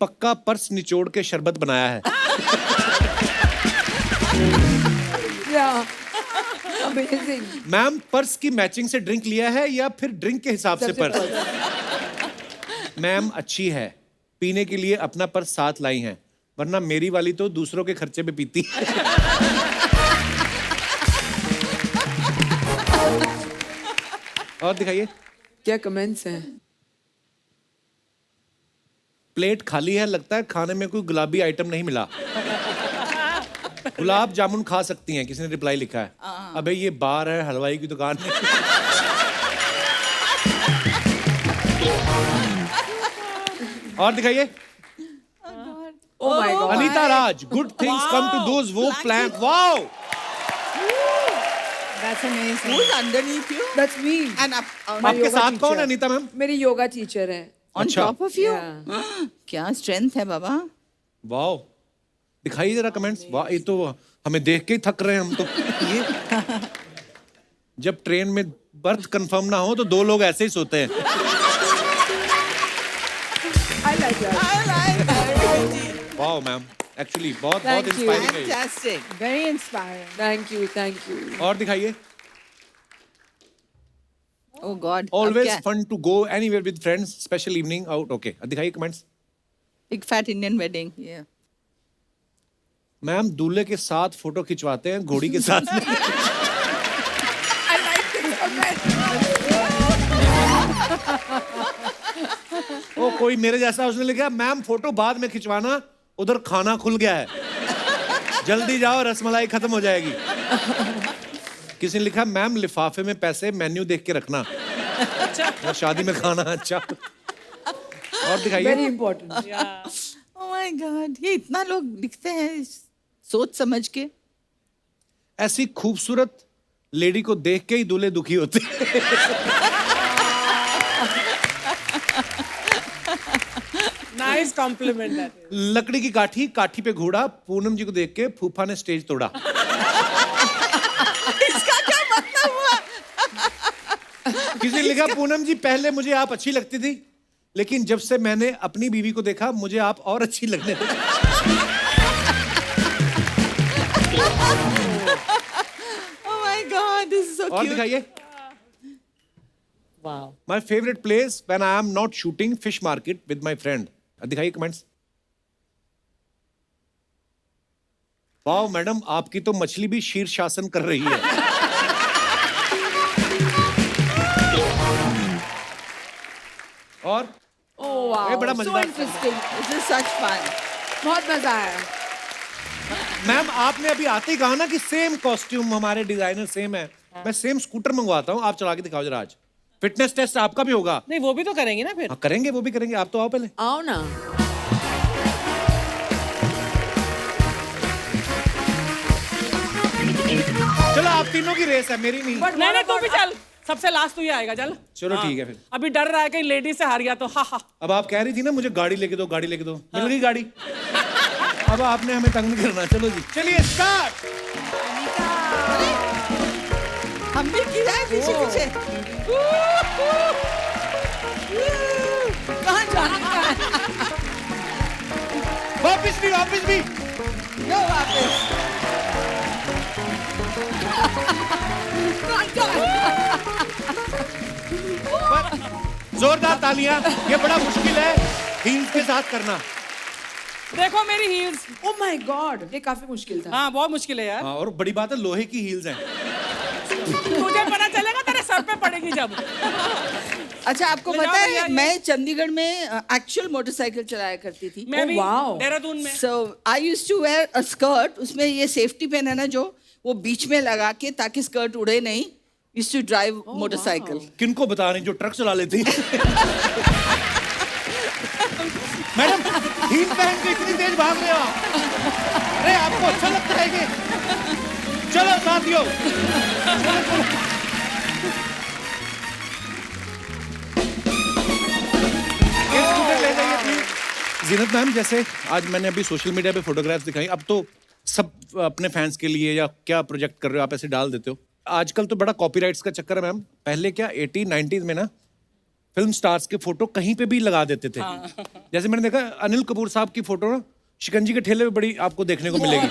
A: पक्का पर्स निचोड़ के शरबत बनाया है।
H: Yeah. Amazing.
A: मैम पर्स की मैचिंग से ड्रिंक लिया है या फिर ड्रिंक के हिसाब से पर्स? मैम अच्छी है, पीने के लिए अपना पर्स साथ लाई हैं, वरना मेरी वाली तो दूसरों के खर्चे पे पीती है। और दिखाइए।
H: क्या कमेंट्स हैं?
A: प्लेट खाली है, लगता है खाने में कोई गुलाबी आइटम नहीं मिला। गुलाब जामुन खा सकती हैं, किसी ने रिप्लाई लिखा है। अबे ये बार है, हलवाई की दुकान नहीं। और दिखाइए।
H: Oh my God.
A: Anita Raj, good things come to those who plan. Wow,
F: That's amazing.
C: Who's underneath you?
H: That's me.
C: And up, on,
A: आपके
H: योगा
A: साथ कौन है
H: teacher.
A: अनीता मैम?
H: मेरी योगा टीचर है।
C: on
A: अच्छा।
C: top of you?
H: Yeah.
C: क्या स्ट्रेंथ है बाबा।
A: वाओ, दिखाइए जरा कमेंट्स। वाह, ये तो हमें देख के ही थक रहे हैं हम तो। ये जब ट्रेन में बर्थ कंफर्म ना हो तो दो लोग ऐसे ही सोते हैं।
H: I like that.
C: I like that.
A: Wow ma'am, actually बहुत
H: Thank you.
A: इंस्पायरिंग है ये।
C: Fantastic.
F: Very inspiring.
H: Thank you. Thank you.
A: और दिखाइए।
C: Oh God. अब
A: ऑलवेज
C: क्या?
A: Fun to go anywhere with friends, special evening out. Okay, दिखाइए comments.
C: Big fat Indian wedding. Yeah.
A: Ma'am दूल्हे के साथ फोटो खिंचवाते हैं, घोड़ी के साथ नहीं। ओ कोई मेरे जैसा, उसने लिखा, मैम फोटो बाद में खिंचवाना, उधर खाना खुल गया है, जल्दी जाओ रसमलाई खत्म हो जाएगी। किसी ने लिखा, मैम लिफाफे में पैसे मेन्यू देख के रखना, शादी में खाना। अच्छा, और दिखाइए।
H: Very important.
C: Oh my God, ये इतना लोग लिखते हैं सोच समझ के।
A: ऐसी खूबसूरत लेडी को देख के ही दूल्हे दुखी होते हैं।
D: Nice compliment that.
A: लकड़ी की काठी, काठी पे घोड़ा, पूनम जी को देख के फूफा ने स्टेज तोड़ा।
C: इसका क्या मतलब हुआ?
A: किसी ने लिखा, पूनम जी पहले मुझे आप अच्छी लगती थी, लेकिन जब से मैंने अपनी बीवी को देखा मुझे आप और अच्छी लगने लगी।
C: Oh my God, this is so
A: और
C: cute.
A: दिखाइए।
H: Wow.
A: My favorite place when I am not shooting fish market with my friend. दिखाइए कमेंट्स। वाह मैडम, आपकी तो मछली भी शीर्षासन कर रही है। और
H: Oh wow.
A: ये बड़ा
H: So
A: मजेदार।
H: interesting.
C: This is such fun.
H: बहुत मजा आया.
A: मैम आपने अभी आते ही कहा ना कि सेम कॉस्ट्यूम हमारे डिजाइनर सेम है। मैं सेम स्कूटर मंगवाता हूँ, आप चला के दिखाओ जरा आज। फिटनेस टेस्ट आपका भी होगा।
D: नहीं वो भी तो करेंगे ना फिर।
A: हाँ करेंगे, वो भी करेंगे। आप तो आओ पहले।
H: आओ ना.
A: चलो आप तीनों की रेस है, मेरी नहीं।
D: नहीं तू भी चल, सबसे लास्ट तू ही आएगा, चल।
A: चलो ठीक है फिर।
D: अभी डर रहा है कहीं लेडी से हार गया तो। हा हा।
A: अब आप कह रही थी ना मुझे गाड़ी लेके दो, गाड़ी लेके दो, मिल गई गाड़ी। अब आपने हमें तंग नहीं करना। चलो जी, चलिए स्टार्ट।
C: हम भी गिरा है पीछे पीछे। कहाँ जाना है?
A: वापिस भी, वापिस भी।
C: यो वापस।
A: जोरदार तालियां। ये बड़ा मुश्किल है हील्स के साथ करना।
D: देखो मेरी हील्स।
H: Oh my God. ये काफी मुश्किल था.
D: हाँ बहुत मुश्किल है यार।
A: हाँ, और बड़ी बात है लोहे की हील्स हैं।
D: तुझे पता चलेगा तेरे सर पे पड़ेगी जब।
C: अच्छा आपको
D: ले
C: पता
D: जाओ भैया
C: है
D: ये।
C: मैं चंडीगढ़ में एक्चुअल मोटरसाइकिल चलाया करती थी।
D: मैं भी
H: wow.
D: देहरादून में।
C: So I used to wear a skirt. उसमें ये सेफ्टी पिन है ना जो वो बीच में लगा के ताकि स्कर्ट उड़े नहीं. Used to drive motorcycle.
A: किनको बता रही जो ट्रक चला लेती। मैडम हील पहन के इतनी तेज भाग रहे हो आप? अरे आपको अच्छा लगता है कि? चलो साथियों। ये स्कूटर ले जाइए प्लीज। जीनत मैम, जैसे आज मैंने अभी सोशल मीडिया पे फोटोग्राफ्स दिखाई, अब तो सब अपने फैंस के लिए या क्या प्रोजेक्ट कर रहे हो आप ऐसे डाल देते हो। आजकल तो बड़ा कॉपीराइट्स का चक्कर है मैम। पहले क्या 80 90s में ना फिल्म स्टार्स के फोटो कहीं पे भी लगा देते थे। जैसे मैंने देखा अनिल कपूर साहब की फोटो ना शिकंजी के ठेले पे बड़ी आपको देखने को मिलेगी।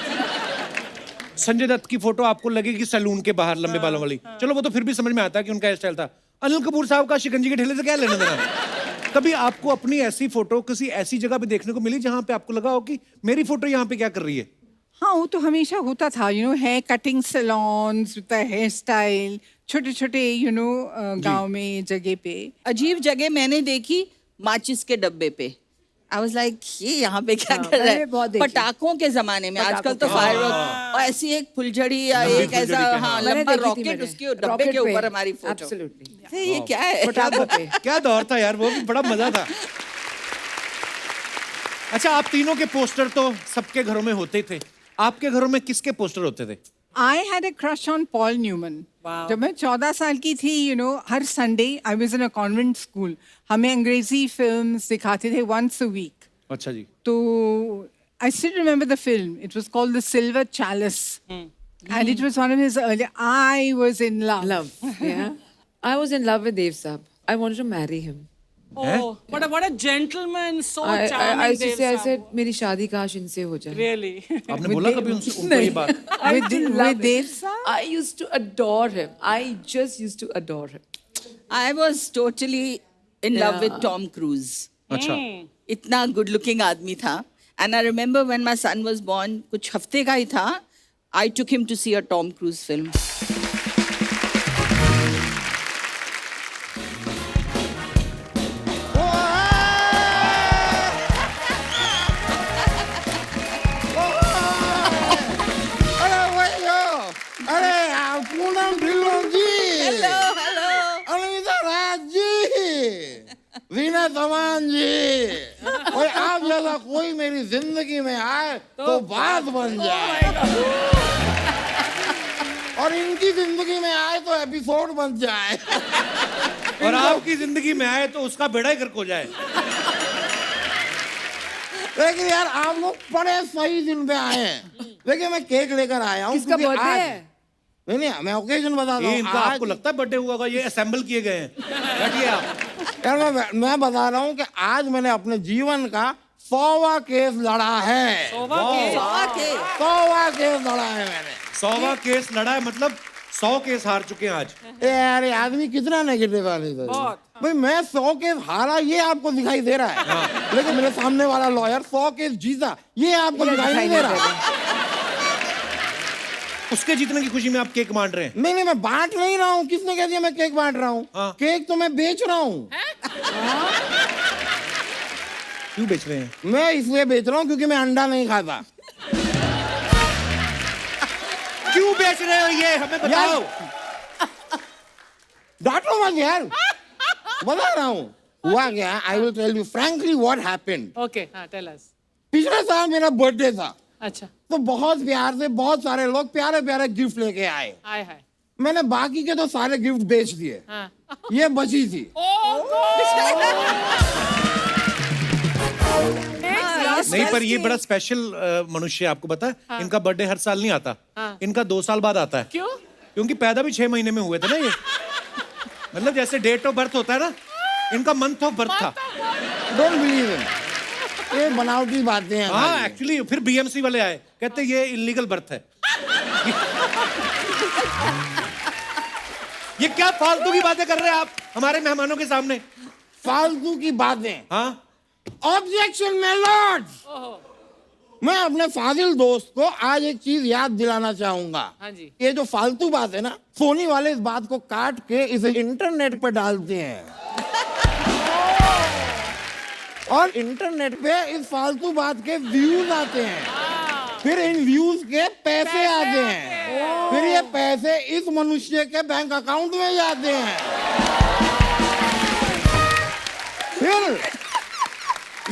A: संजय दत्त की फोटो आपको लगेगी सैलून के बाहर लंबे बालों वाली। चलो वो तो फिर भी समझ में आता है कि उनका हेयर स्टाइल था। अनिल कपूर साहब का शिकंजी के ठेले से क्या लेना देना। कभी आपको अपनी ऐसी फोटो किसी ऐसी जगह पे देखने को मिली जहां पे आपको लगा हो कि मेरी फोटो यहाँ पे क्या कर रही है?
F: हाँ वो तो हमेशा होता था, hair cutting salons, hair style, छोटे छोटे गांव में जगह पे।
C: अजीब जगह मैंने देखी माचिस के डब्बे पे। I was like ये यहाँ पे क्या कर रहा
H: मैंने
C: है?
H: बहुत देखी।
C: पटाखों के जमाने में आजकल तो फायरवर्क और ऐसी एक फुलझड़ी या
A: लंबी
C: एक ऐसा
A: फुलझड़ी के,
C: हाँ
H: मैंने
C: लंबा
H: देखी थी
C: रॉकेट
H: मैंने।
C: उसके डब्बे
H: Rocket
C: के ऊपर
H: पे।
C: हमारी फोटो।
H: Absolutely.
C: ये क्या है?
H: पटाखों पे.
A: क्या दौर था यार, वो भी बड़ा मजा था। अच्छा आप तीनों के पोस्टर तो सबके घरों में होते थे, आपके घरों में किसके पोस्टर होते थे?
F: I had a crush on Paul Newman.
D: Wow.
F: जब मैं 14 साल की थी, हर Sunday I was in a convent school. हमें अंग्रेजी फिल्म्स दिखाते थे once a week.
A: अच्छा जी।
F: तो I still remember the film. It was called The Silver Chalice. And it was one of his early. I was in love.
H: Love. Yeah. I was in love with Dev Saab. I wanted to marry him.
D: Oh, what a gentleman, so
H: I
D: charming.
H: used to
D: Dev
H: say, I
D: Saab.
H: said, मेरी शादी काश इनसे हो जाए.
D: Really?
A: आपने बोला कभी उनसे उनको ये बात?
F: With Dev Saab?
H: I used to adore him. I just used to adore him.
C: I was totally in love with Tom Cruise.
A: अच्छा।
C: इतना गुड लुकिंग आदमी था. And I remember when my son was born, कुछ हफ्ते का ही था, I took him to see a Tom Cruise film.
B: Poonam Dhillon ji,
C: Hello, hello.
B: Anita Raj ji, Reena
I: तमान जी, कोई आप जैसा कोई मेरी जिंदगी में आए तो बात बन जाए, और इनकी जिंदगी में आए तो एपिसोड बन जाए,
A: और आपकी जिंदगी में आए तो उसका बेड़ा ही गर्क हो जाए।
I: लेकिन यार आप लोग बड़े सही दिन पे आए हैं। देखिए मैं केक लेकर आया हूँ।
E: किसका
I: क्योंकि
E: birthday
I: आज-
E: है?
I: नहीं, मैं ओकेजन बताता
A: ये
I: हूँ।
A: इनका
I: आज-
A: आपको लगता है बर्थडे हुआ होगा? ये असेंबल किए गए हैं। बैठिए आप।
I: यार मैं बता रहा हूँ कि आज मैंने अपने जीवन का 100वां केस लड़ा है।
C: 100 के
I: 100वां केस लड़ा है मैंने।
A: 100वां केस लड़ा है, मतलब 100 केस हार चुके हैं आज।
I: यार ये आदमी कितना नेगेटिव आदमी था। भाई मैं 100 केस हारा ये आपको दिखाई दे रहा है, लेकिन मेरे सामने वाला लॉयर 100 केस जीता ये आपको दिखाई नहीं दे रहा।
A: उसके जीतने की खुशी में आप केक बांट रहे हैं।
I: नहीं, मैं बांट नहीं रहा हूँ। किसने कह दिया मैं केक बांट रहा हूँ?
A: हाँ।
I: केक तो मैं बेच रहा हूँ।
A: क्यों बेच रहे हैं?
I: मैं इसलिए बेच रहा हूँ क्योंकि मैं अंडा नहीं खाता।
A: क्यों बेच रहे हो ये हमें बताओ।
I: डांटो मत यार, बता रहा हूँ हुआ क्या। I will tell you frankly what happened.
D: Okay, हाँ, टेल अस।
I: पिछले साल मेरा बर्थडे था,
D: अच्छा,
I: तो बहुत प्यार से बहुत सारे लोग प्यारे प्यारे गिफ्ट लेके आए।
D: हाय हाय।
I: मैंने बाकी के तो सारे गिफ्ट बेच दिए,
D: हाँ।
I: ये बची थी।
A: नहीं, पर ये बड़ा स्पेशल मनुष्य है, आपको पता है?
D: हाँ।
A: इनका बर्थडे हर साल नहीं आता।
D: हाँ।
A: इनका 2 साल बाद आता है।
D: क्यों?
A: क्योंकि पैदा भी 6 महीने में हुए थे ना ये। मतलब जैसे डेट ऑफ बर्थ होता है ना, इनका मंथ ऑफ बर्थ था।
I: डोंट बिलीव इन, ये बनावटी बातें हैं।
A: हाँ, एक्चुअली फिर बीएमसी वाले आए, कहते ये इलीगल बर्थ है। ये क्या फालतू की बातें कर रहे हैं आप हमारे मेहमानों के सामने?
I: फालतू की बातें।
A: हाँ,
I: ऑब्जेक्शन माय लॉर्ड। मैं अपने फाजिल दोस्त को आज एक चीज याद दिलाना चाहूंगा।
D: हाँ जी।
I: ये जो फालतू बात है ना, सोनी वाले इस बात को काट के इसे इंटरनेट पे डालते हैं, और इंटरनेट पे इस फालतू बात के व्यूज आते हैं, फिर इन व्यूज के पैसे आते हैं, फिर ये पैसे इस मनुष्य के बैंक अकाउंट में जाते हैं, फिर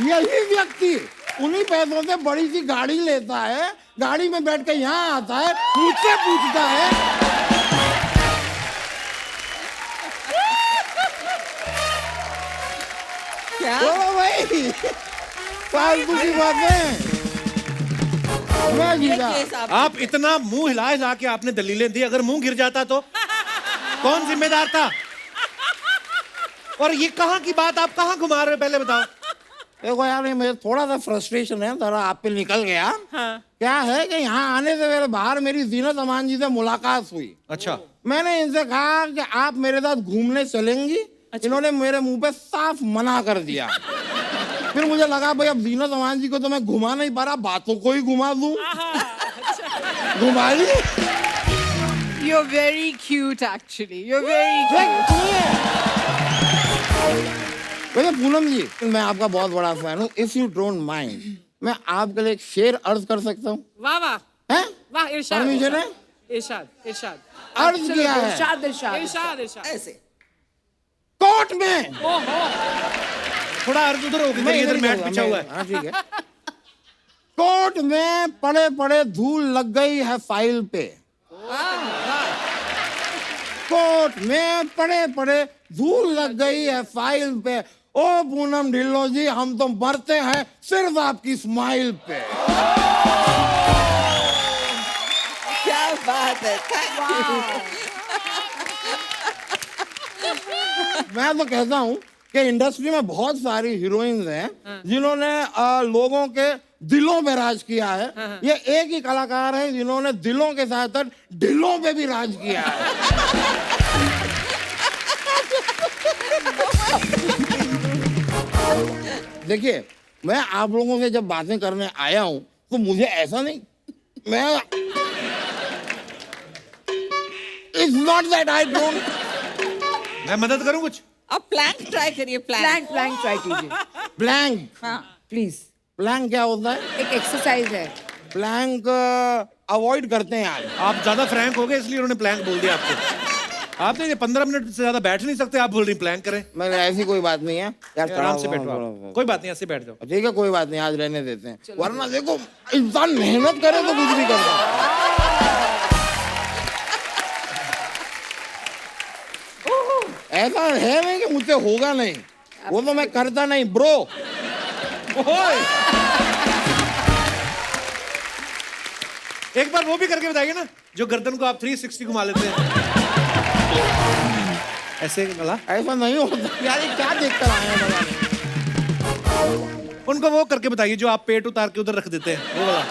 I: यही व्यक्ति उन्हीं पैसों से बड़ी सी गाड़ी लेता है, गाड़ी में बैठ के यहाँ आता है, मुझसे पूछता है
C: क्या?
I: ओ भाई फालतू की बातें। मैं
C: ये
I: जीता।
C: केस
A: आप इतना मुंह हिला हिला के आपने दलीलें दी, अगर मुंह गिर जाता तो कौन जिम्मेदार था? और ये कहाँ की बात आप कहाँ घुमा रहे हो, पहले बताओ।
I: देखो यार, ये मेरे थोड़ा सा फ्रस्ट्रेशन है, जरा आप पे निकल गया।
D: हाँ।
I: क्या है कि यहाँ आने से मेरे बाहर मेरी जीनत अमान जी से मुलाकात हुई।
A: अच्छा,
I: मैंने इनसे कहा कि आप मेरे साथ घूमने चलेंगी। इन्होंने मेरे मुंह पे साफ मना कर दिया। फिर मुझे लगा भाई अब जीनत अमान जी को तो मैं घुमा नहीं पा रहा, बातों को ही घुमा दूं। घुमा ली।
F: You're very cute, actually. You're very cute.
I: वैसे पूनम जी, मैं आपका बहुत बड़ा फैन हूँ। इफ यू डोंट माइंड, मैं आपके लिए एक शेर अर्ज कर सकता हूँ?
D: वाह वाह
I: हैं?
D: वाह, इरशाद
I: परमिशन है?
D: इरशाद इरशाद
I: अर्ज किया है
E: इरशाद इरशाद
D: इरशाद इरशाद।
C: ऐसे
I: कोर्ट में।
A: थोड़ा अर्ज उधर होकर
I: मैं
A: इधर
I: इधर
A: मैट
I: जाऊंगा,
A: बिछा हुआ है।
I: हाँ ठीक है। कोर्ट में पड़े पड़े धूल लग गई है फाइल पे। कोर्ट में पड़े पड़े धूल लग गई है फाइल पे। ओ पूनम ढिल्लो जी, हम तो मरते हैं सिर्फ आपकी स्माइल पे।
C: क्या बात है, थैंक यू।
I: मैं तो कहता हूँ कि इंडस्ट्री में बहुत सारी हीरोइंस हैं जिन्होंने लोगों के दिलों पे राज किया है। ये एक ही कलाकार है जिन्होंने दिलों के साथ साथ ढिलों पे भी राज किया है। देखिए, मैं आप लोगों से जब बातें करने आया हूँ तो मुझे ऐसा नहीं, मैं it's not that I don't.
A: मैं मदद करूं कुछ?
C: अब प्लैंक ट्राई करिए,
E: प्लैंक प्लैंक ट्राई कीजिए
I: प्लैंक।
C: हाँ,
E: प्लीज।
I: प्लैंक क्या होता है?
E: एक एक्सरसाइज है।
I: प्लैंक अवॉइड करते हैं आज।
A: आप ज्यादा फ्रैंक हो गए इसलिए उन्होंने प्लैंक बोल दिया आपको। आप तो ये 15 मिनट से ज्यादा बैठ नहीं सकते, आप बोल रही प्लान करें।
I: मैंने ऐसी कोई बात नहीं है यार,
A: आराम से बैठो आप। कोई बात नहीं, ऐसे बैठ जाओ।
I: ठीक है, कोई बात नहीं, आज रहने देते हैं, वरना देखो इंसान मेहनत करे तो कुछ भी कर सकता है। ऐसा है नहीं कि मुझसे होगा नहीं, वो तो मैं करता नहीं ब्रो।
A: एक बार वो भी करके बताइए ना, जो गर्दन को आप 360 घुमा लेते हैं ऐसे वाला।
I: ऐसा नहीं होता यार, ये क्या देख कर आए हैं पता नहीं।
A: उनको वो करके बताइए जो आप पेट उतार के उधर रख देते हैं, वो वाला।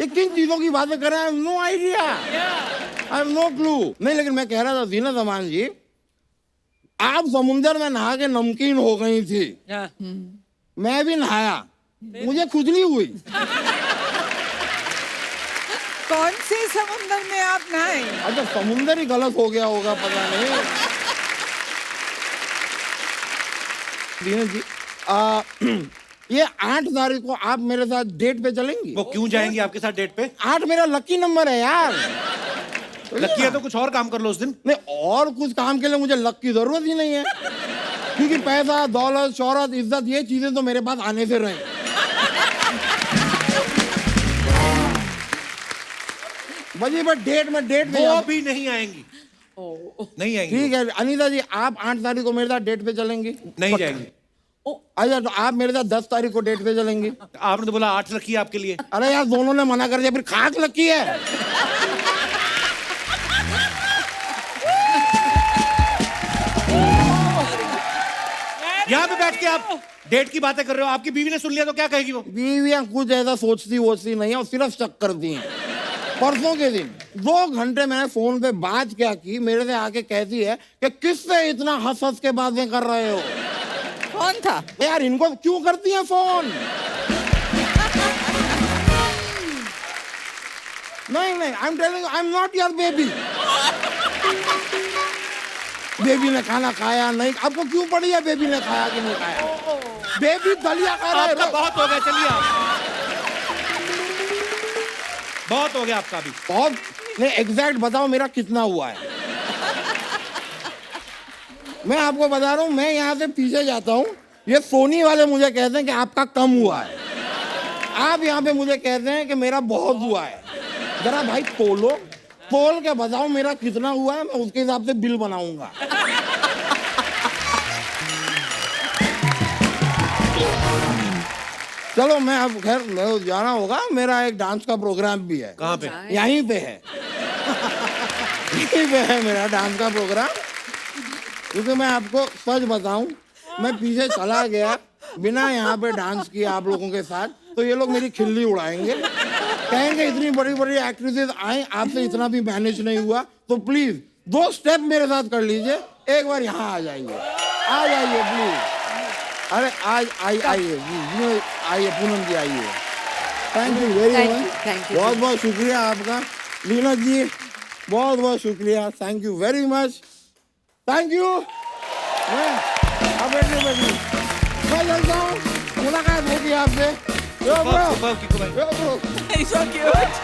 I: ये किन चीजों की बातें कर रहे हैं? No idea, I have no clue. नहीं, लेकिन मैं कह रहा था जीनत अमान जी, आप समुंदर में नहा के नमकीन हो गई थी, मैं भी नहाया, मुझे खुजली हुई।
F: कौन से समुंदर में आप नहाए?
I: अच्छा, समुंदर ही गलत हो गया होगा, पता नहीं। जीनत जी, ये 8 तारीख को आप मेरे साथ डेट पे चलेंगी?
A: वो क्यों जाएंगी आपके साथ डेट पे?
I: 8 मेरा लकी नंबर है यार।
A: लकी है तो कुछ और काम कर लो उस दिन।
I: नहीं, और कुछ काम के लिए मुझे लक की जरूरत ही नहीं है, क्योंकि पैसा, दौलत, शोहरत, इज्जत, ये चीजें तो मेरे पास आने से रहे। बजी बट डेट में
A: वो भी नहीं आएंगी, नहीं आएंगी।
I: ठीक है अनीता जी, आप 8 तारीख को मेरे साथ डेट पे चलेंगी?
A: नहीं जाएंगी।
I: अच्छा, तो आप मेरे साथ 10 तारीख को डेट पे चलेंगी?
A: आपने तो बोला 8 रखी है आपके लिए।
I: अरे यार, दोनों ने मना कर दिया, फिर खाक लकी है।
A: यहाँ पे बैठ के आप डेट की बातें कर रहे हो, आपकी बीवी ने सुन लिया तो क्या कहेगी वो?
I: बीवियां कुछ ऐसा सोचती वोचती नहीं है, और सिर्फ शक करती हैं। परसों के दिन 2 घंटे मैंने फोन पे बात क्या की, मेरे से आके कहती है कि किससे इतना हंस हंस के बातें कर रहे हो।
C: कौन था?
I: यार, इनको क्यों करती है फोन? नहीं, I am telling, I am not your baby. Baby ने खाना खाया नहीं, आपको क्यों पड़ी है बेबी ने खाया कि नहीं खाया? बेबी दलिया खा रहा है।
A: आपका बहुत हो गया, चलिए आप। बहुत हो गया आपका भी।
I: बहुत नहीं, एग्जैक्ट बताओ मेरा कितना हुआ है? मैं आपको बता रहा हूँ, मैं यहाँ से पीछे जाता हूँ, ये सोनी वाले मुझे कहते हैं कि आपका कम हुआ है, आप यहाँ पे मुझे कहते हैं कि मेरा बहुत हुआ है। जरा भाई तोल के बताओ मेरा कितना हुआ है, मैं उसके हिसाब से बिल बनाऊंगा। चलो, मैं अब खैर मैं जाना होगा, मेरा एक डांस का प्रोग्राम भी है।
A: कहाँ पे?
I: यहीं पे है। यहीं पे है मेरा डांस का प्रोग्राम। क्योंकि मैं आपको सच बताऊं, मैं पीछे चला गया बिना यहाँ पे डांस किए आप लोगों के साथ, तो ये लोग मेरी खिल्ली उड़ाएंगे, कहेंगे इतनी बड़ी बड़ी एक्ट्रेसेस आई, आपसे इतना भी मैनेज नहीं हुआ, तो प्लीज 2 स्टेप मेरे साथ कर लीजिए, एक बार यहाँ आ जाइए प्लीज। अरे आज आइए पूनम जी, आइए। थैंक यू वेरी मच, बहुत बहुत शुक्रिया आपका। लीना जी, बहुत बहुत शुक्रिया, thank you very much, thank you. मैं चलता हूँ, मुलाकात होगी आपसे। Yo, bro. Yo, bro.
C: He's so cute.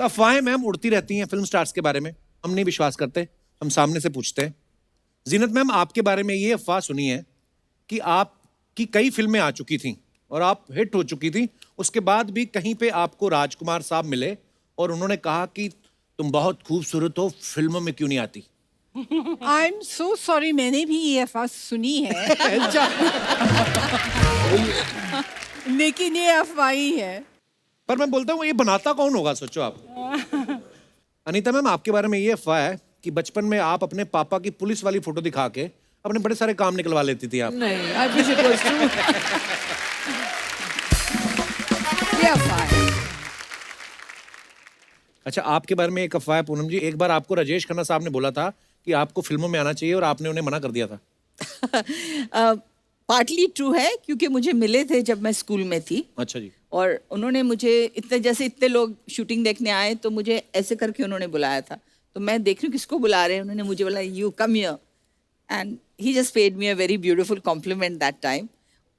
A: अफवाहें मैम उड़ती रहती हैं फिल्म स्टार्स के बारे में, हम नहीं विश्वास करते, हम सामने से पूछते हैं। जीनत मैम, आपके बारे में ये अफवाह सुनी है कि आपकी कई फिल्में आ चुकी थीं और आप हिट हो चुकी थी, उसके बाद भी कहीं पे आपको राजकुमार साहब मिले और उन्होंने कहा कि तुम बहुत खूबसूरत हो, फिल्मों में क्यों नहीं आती?
F: आई एम सो सॉरी, मैंने भी ये अफवाह सुनी है। लेकिन ये अफवाह ही है।
A: पर मैं बोलता हूँ, ये बनाता कौन होगा, सोचो आप। अनीता मैम, आपके बारे में ये अफवाह है कि बचपन में आप अपने पापा की पुलिस वाली फोटो दिखा के अपने बड़े सारे काम निकलवा लेती थी आप।
E: नहीं, I wish it was true. ये अफवाह है।
A: अच्छा, आपके बारे में एक अफवाह है पूनम जी, एक बार आपको राजेश खन्ना साहब ने बोला था कि आपको फिल्मों में आना चाहिए और आपने उन्हें मना कर दिया था।
C: पार्टली ट्रू है, क्योंकि मुझे मिले थे जब मैं स्कूल में थी।
A: अच्छा जी।
C: और उन्होंने मुझे इतने लोग शूटिंग देखने आए, तो मुझे ऐसे करके उन्होंने बुलाया था, तो मैं देख रही हूँ किसको बुला रहे हैं, उन्होंने मुझे बोला you come here, and he just paid me a very beautiful compliment that time.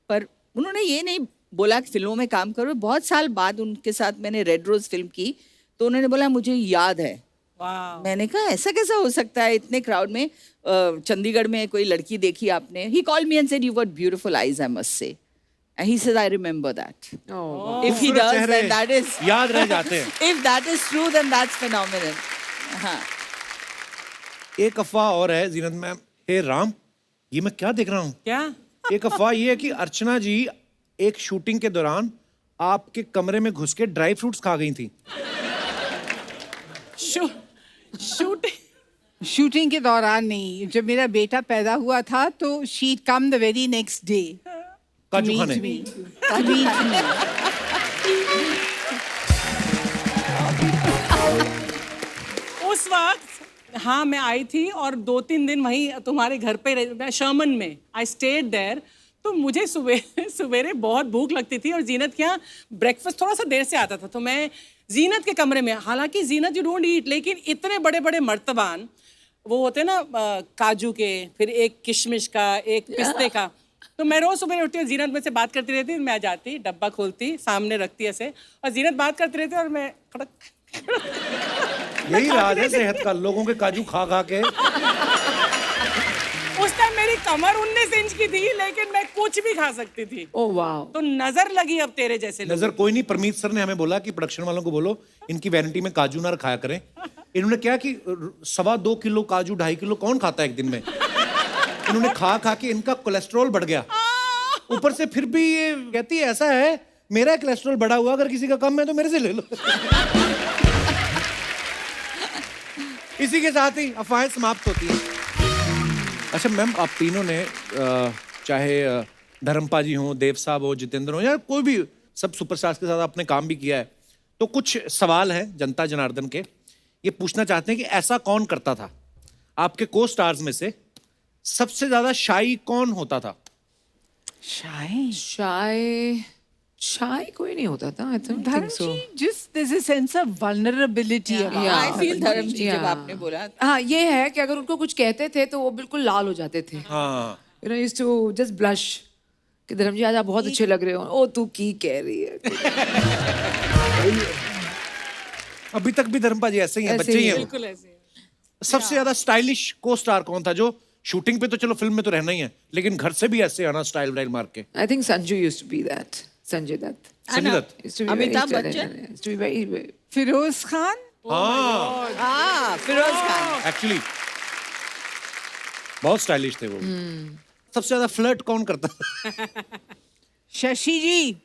C: पर उन्होंने ये नहीं बोला कि फिल्मों में काम करो। बहुत साल बाद उनके साथ मैंने रेड रोज फिल्म की, तो उन्होंने बोला मुझे याद है। मैंने कहा ऐसा कैसा हो सकता है इतने क्राउड में, चंडीगढ़ में कोई लड़की देखी आपने? He called me and said you got beautiful eyes, I must say. And he said, I remember that. If he does, then that is
A: याद रह जाते हैं।
C: If that is true, then that's phenomenal. हाँ।
A: एक अफवाह और है जीनत ma'am, हे राम, ये मैं क्या देख रहा हूँ?
D: क्या?
A: एक अफवाह ये है कि अर्चना जी एक शूटिंग के दौरान आपके कमरे में घुस के ड्राई फ्रूट्स खा गई थी।
F: शूटिंग के दौरान नहीं, जब मेरा बेटा पैदा हुआ था तो she come the very next day
A: काजू खाने।
D: उस वक्त हाँ मैं आई थी और 2-3 दिन वहीं तुम्हारे घर पे रही, शर्मन में। I stayed there. तो मुझे सवेरे बहुत भूख लगती थी और जीनत के यहाँ ब्रेकफास्ट थोड़ा सा देर से आता था, तो मैं जीनत के कमरे में, हालांकि जीनत यू डोंट ईट, लेकिन इतने बड़े बड़े मर्तबान वो होते हैं ना काजू के, फिर एक किशमिश का, एक पिस्ते का, तो मैं रोज सुबह उठती हूँ, जीनत में से बात करती रहती, मैं आ जाती, डब्बा खोलती, सामने रखती ऐसे, और जीनत बात करती रहती और मैं
A: यही राज है सेहत का, लोगों के काजू खा खा के।
D: उस टाइम मेरी कमर 19 इंच की थी, लेकिन मैं कुछ भी खा सकती थी।
E: ओह वाह।
D: तो नजर लगी अब तेरे जैसे लोगों
A: नजर कोई नहीं, परमीत सर ने हमें बोला कि प्रोडक्शन वालों को बोलो इनकी वैनिटी में काजू ना रखाया करें। इन्होंने क्या कि 2.25 किलो काजू 2.5 किलो कौन खाता है एक दिन में? इन्होंने खा खा के इनका कोलेस्ट्रॉल बढ़ गया। ऊपर से फिर भी ये कहती है ऐसा है मेरा कोलेस्ट्रॉल बढ़ा हुआ, अगर किसी का कम है तो मेरे से ले लो। इसी के साथ ही अफवाहें समाप्त होती हैं। अच्छा मैम, आप तीनों ने चाहे धर्मपा जी हो, देव साहब हो, जितेंद्र हो, या कोई भी, सब सुपरस्टार्स के साथ आपने काम भी किया है, तो कुछ सवाल हैं जनता जनार्दन के। ये पूछना चाहते हैं कि ऐसा कौन करता था आपके को स्टार्स में से सबसे ज्यादा शाई कौन होता था?
E: शाय कोई नहीं होता था। I don't think so.
F: Just there's a sense of vulnerability about
C: I feel धर्म जी जब आपने बोला,
E: हाँ ये है कि अगर उनको कुछ कहते थे तो वो बिल्कुल लाल हो जाते थे।
A: हाँ,
E: You know, used to just blush कि धर्म जी आज आप बहुत अच्छे लग रहे हो। ओ तू की कह रही है?
A: अभी तक भी धर्मपा जी ऐसे ही हैं,
E: ऐसे
A: बच्चे ही
E: ही
A: हैं।
E: हैं।
D: बिल्कुल ऐसे।
A: सबसे ज्यादा स्टाइलिश को स्टार कौन था, जो शूटिंग पे तो चलो फिल्म में तो रहना ही है, लेकिन घर से भी ऐसे आना स्टाइल वाइल मार के?
E: I think Sanju used to be that. Sanjay Dutt.
A: Sanjay Dutt.
E: Used to be very
C: Amitabh
E: stylish.
C: Bachchan?
E: Used to be very
F: Firoz Khan.
A: हाँ,
C: फिरोज खान।
A: एक्चुअली बहुत स्टाइलिश थे वो। सबसे ज्यादा फ्लर्ट कौन करता था?
F: शशि जी।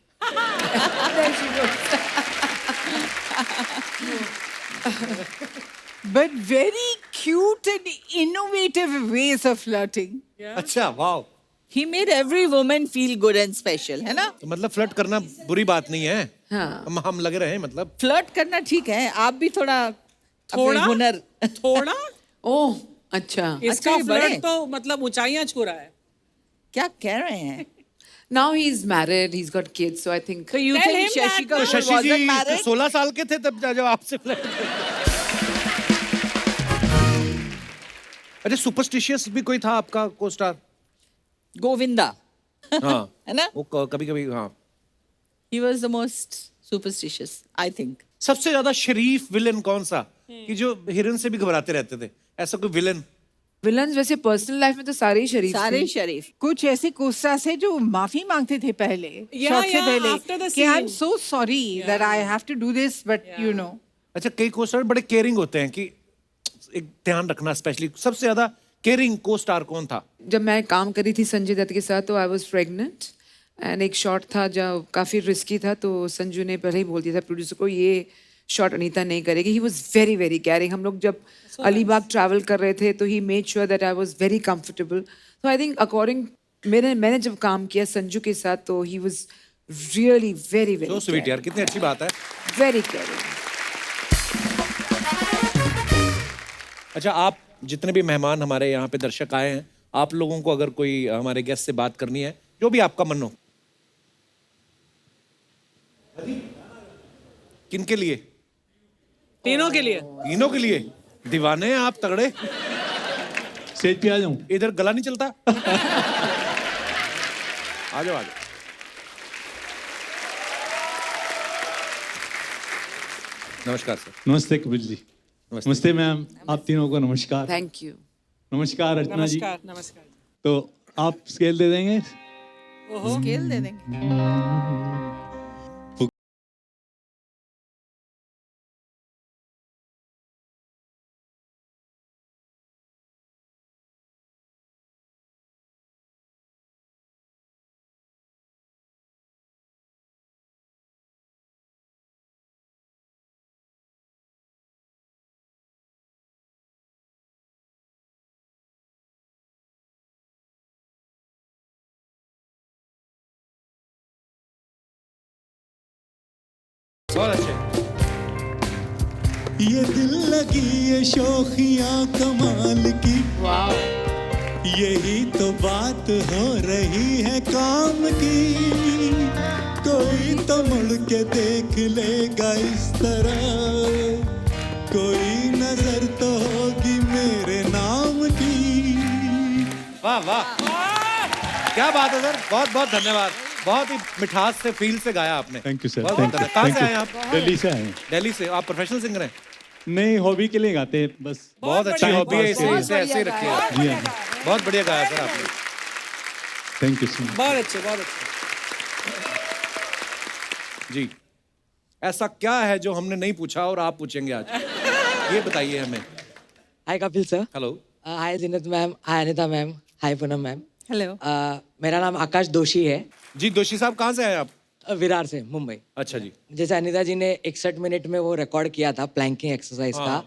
F: But very cute and innovative ways of flirting.
A: अच्छा, वाह।
C: He made every woman feel good and special, है ना?
A: तो मतलब फ्लर्ट करना बुरी बात नहीं है।
E: हाँ।
A: हम लगे रहे मतलब।
C: फ्लर्ट करना ठीक है, आप भी थोड़ा
D: थोड़ा?
C: अपने हुनर
D: थोड़ा
E: ओह अच्छा।
D: इसका
C: ये बड़े।
D: फ्लर्ट तो मतलब ऊंचाइयां छू रहा है।
C: क्या कह रहे हैं?
E: Now he's married, he's got kids, so I think.
C: So you
D: Tell
C: think
D: him
C: Shashi
D: that-
A: तो
C: Kapoor
A: शशि जी
C: wasn't married?
A: 16 साल के थे तब जब आपसे फ्लर्ट। अच्छा, सुपरस्टिशियस भी कोई था आपका को स्टार?
C: गोविंदा,
A: हाँ,
C: है ना?
A: वो कभी कभी, हाँ।
C: He was the most superstitious, I think.
A: सबसे ज्यादा शरीफ विलन कौन सा, कि जो हीरोइन से भी घबराते रहते थे? ऐसा कोई विलन?
E: Villains वैसे पर्सनल लाइफ में तो सारे ही शरीफ
C: सारे
E: थे।
C: शरीफ।
F: कुछ ऐसे कोस्टार्स है जो माफी मांगते थे पहले,
D: Yeah,
F: शॉट से
D: yeah,
F: पहले,
D: after the
F: कि I am
D: scene.
F: So sorry that I have to do this, but you know.
A: अच्छा, कई को स्टार बड़े केयरिंग होते हैं कि एक ध्यान रखना, स्पेशली सबसे ज्यादा केयरिंग को स्टार कौन था?
E: जब मैं काम करी थी संजय दत्त के साथ तो आई वाज प्रेग्नेंट एंड एक शॉट था जो काफ़ी रिस्की था, तो संजू ने पहले ही बोल दिया था प्रोड्यूसर को ये शॉट अनीता नहीं करेगी। He was very very caring. हम लोग जब अलीबाग ट्रैवल कर रहे थे तो he made sure that I was very comfortable. तो आई थिंक अकॉर्डिंग मैंने जब काम किया संजू के साथ तो ही वाज रियली वेरी
A: तो
E: वेरी
A: स्वीट यार, कितनी अच्छी बात है।
E: Very caring.
A: अच्छा, आप जितने भी मेहमान हमारे यहाँ पे दर्शक आए हैं, आप लोगों को अगर कोई हमारे गेस्ट से बात करनी है, जो भी आपका मन हो। किनके लिए?
D: तीनों के लिए।
A: तीनों के लिए। दीवाने हैं आप तगड़े।
J: स्टेज पे आ जाऊं?
A: इधर गला नहीं चलता। आ जाओ आ जाओ। नमस्कार सर।
J: नमस्ते कपिल जी। नमस्ते मैम, आप तीनों को नमस्कार।
H: Thank you.
J: नमस्कार अर्चना जी।
D: नमस्कार नमस्कार।
J: तो आप स्केल दे देंगे?
C: स्केल दे देंगे।
A: बहुत अच्छे।
J: ये दिल लगी ये शोखियां कमाल की, यही तो बात हो रही है काम की। कोई तो मुड़ के देख लेगा इस तरह, कोई नजर तो होगी मेरे नाम की।
A: वाह वाह, क्या बात है सर, बहुत बहुत धन्यवाद। बहुत ही मिठास से, फील से गाया आपने।
J: Thank you sir.
A: बहुत बहुत धन्यवाद। कहाँ से आए आप?
J: दिल्ली से आए हैं।
A: दिल्ली से। आप प्रोफेशनल सिंगर हैं?
J: नहीं, हॉबी के लिए गाते हैं बस।
A: बहुत अच्छी
J: बढ़िया।
A: हॉबी है, इसे ऐसे ही रखिए।
J: जी हाँ,
A: बहुत बढ़िया गाया सर आपने।
J: Thank you so much.
D: बहुत अच्छे बहुत अच्छे।
A: जी, ऐसा क्या है जो हमने नहीं पूछा और आप पूछेंगे आज? ये बताइए हमें।
K: हाय कपिल सर।
A: हेलो।
K: हाय जिन्नत मैम, हाय अनिता मैम, हाय पूनम मैम।
C: हेलो।
K: मेरा नाम आकाश दोषी है।
A: जी दोषी साहब, कहाँ से आए आप?
K: विरार से, मुंबई।
A: अच्छा जी।
K: जैसे अनिता जी ने 61 मिनट में वो रिकॉर्ड किया था प्लैंकिंग एक्सरसाइज का,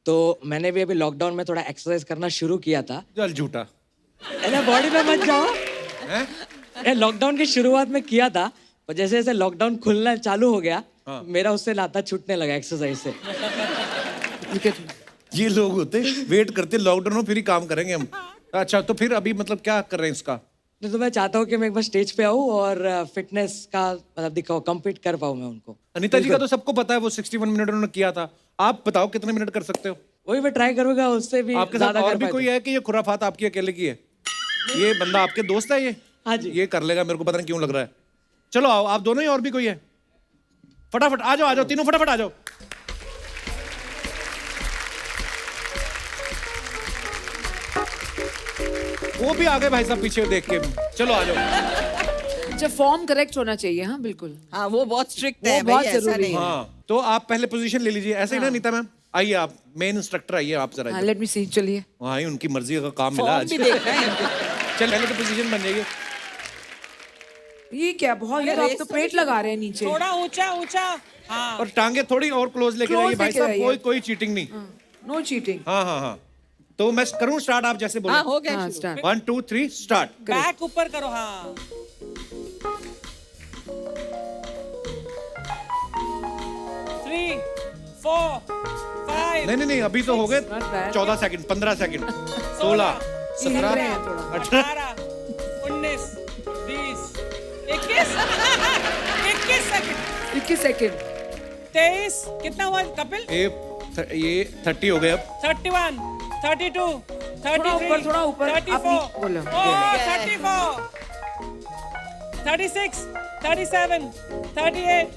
K: तो मैंने भी अभी लॉकडाउन में थोड़ा एक्सरसाइज करना शुरू किया था।
A: चल झूठा।
K: अरे बॉडी में मत जाओ। लॉकडाउन की शुरुआत में किया था, पर जैसे जैसे लॉकडाउन खुलना चालू हो गया, मेरा उससे नाता छूटने लगा एक्सरसाइज से।
A: ये लोग होते वेट करते लॉकडाउन हो फिर ही काम करेंगे हम। अच्छा, तो फिर अभी मतलब क्या कर रहे हैं इसका?
K: तो मैं चाहता हूँ कि मैं एक बार स्टेज पे आऊँ और फिटनेस का मतलब दिखाऊँ, कम्पीट कर पाऊँ मैं उनको।
A: अनिता जी का तो सबको पता है, वो 61 मिनट उन्होंने किया था। आप बताओ कितने मिनट कर सकते हो?
K: वही मैं ट्राई करूँगा, उससे भी
A: आपके साथ और भी कोई है कि ये खुराफात आपकी अकेले की है? ये बंदा आपके दोस्त है ये?
K: हाँ जी।
A: ये कर लेगा, मेरे को पता नहीं क्यों लग रहा है। चलो आओ, आप दोनों ही, और भी कोई है? फटाफट आ जाओ, तीनों फटाफट आ जाओ। वो भी आ गए भाई साहब पीछे देख के। चलो आ जाओ।
H: अच्छा, फॉर्म करेक्ट होना चाहिए। हाँ बिल्कुल।
C: हाँ वो बहुत स्ट्रिक्ट
H: वो
C: है
H: बहुत
C: भाई, ऐसा
H: जरूरी
C: नहीं
H: है।
C: है।
A: हाँ, तो आप पहले पोजीशन ले लीजिए, ऐसे ही ना नीता मैम? आइए आप, मेन इंस्ट्रक्टर आइए आप जरा।
H: हाँ, लेट मी सी, चलिए।
A: वहाँ ही उनकी मर्जी का काम मिला
C: फॉर्म
A: आज।
C: भी देखना है।
A: चल पहले तो पोजीशन बन जाइए।
H: ये क्या बहुत, ये तो आप तो पेट लगा रहे हैं नीचे।
D: थोड़ा ऊंचा ऊंचा। हाँ।
A: और टांगे थोड़ी और क्लोज लेके
H: Close
A: जाइए भाई
H: लेके
A: साहब,
H: जाइए।
A: कोई चीटिंग नहीं।
H: No cheating.
A: हाँ हाँ हाँ, तो मैं करूँ स्टार्ट, आप जैसे बोले?
C: हाँ हो गया
H: हाँ
C: शुरू।
H: स्टार्ट।
A: 1 2 3 स्टार्ट।
D: बैक ऊपर करो। हाँ। 3 4 5
A: नहीं नहीं नहीं, अभी तो हो गए
H: Not bad.
A: 14 सेकंड, 15 सेकंड, 16
H: हिल रहे
A: 17
H: हैं थोड़ा।
A: 18
D: 18 19 20 21 21 सेकंड
H: 21 सेकंड।
D: 23 कितना हुआ कपिल?
A: ये 30 हो गए अब।
D: 31 32 33
H: थोड़ा ऊपर,
D: 34
H: आपने बोला।
D: ओह 34 36 37 38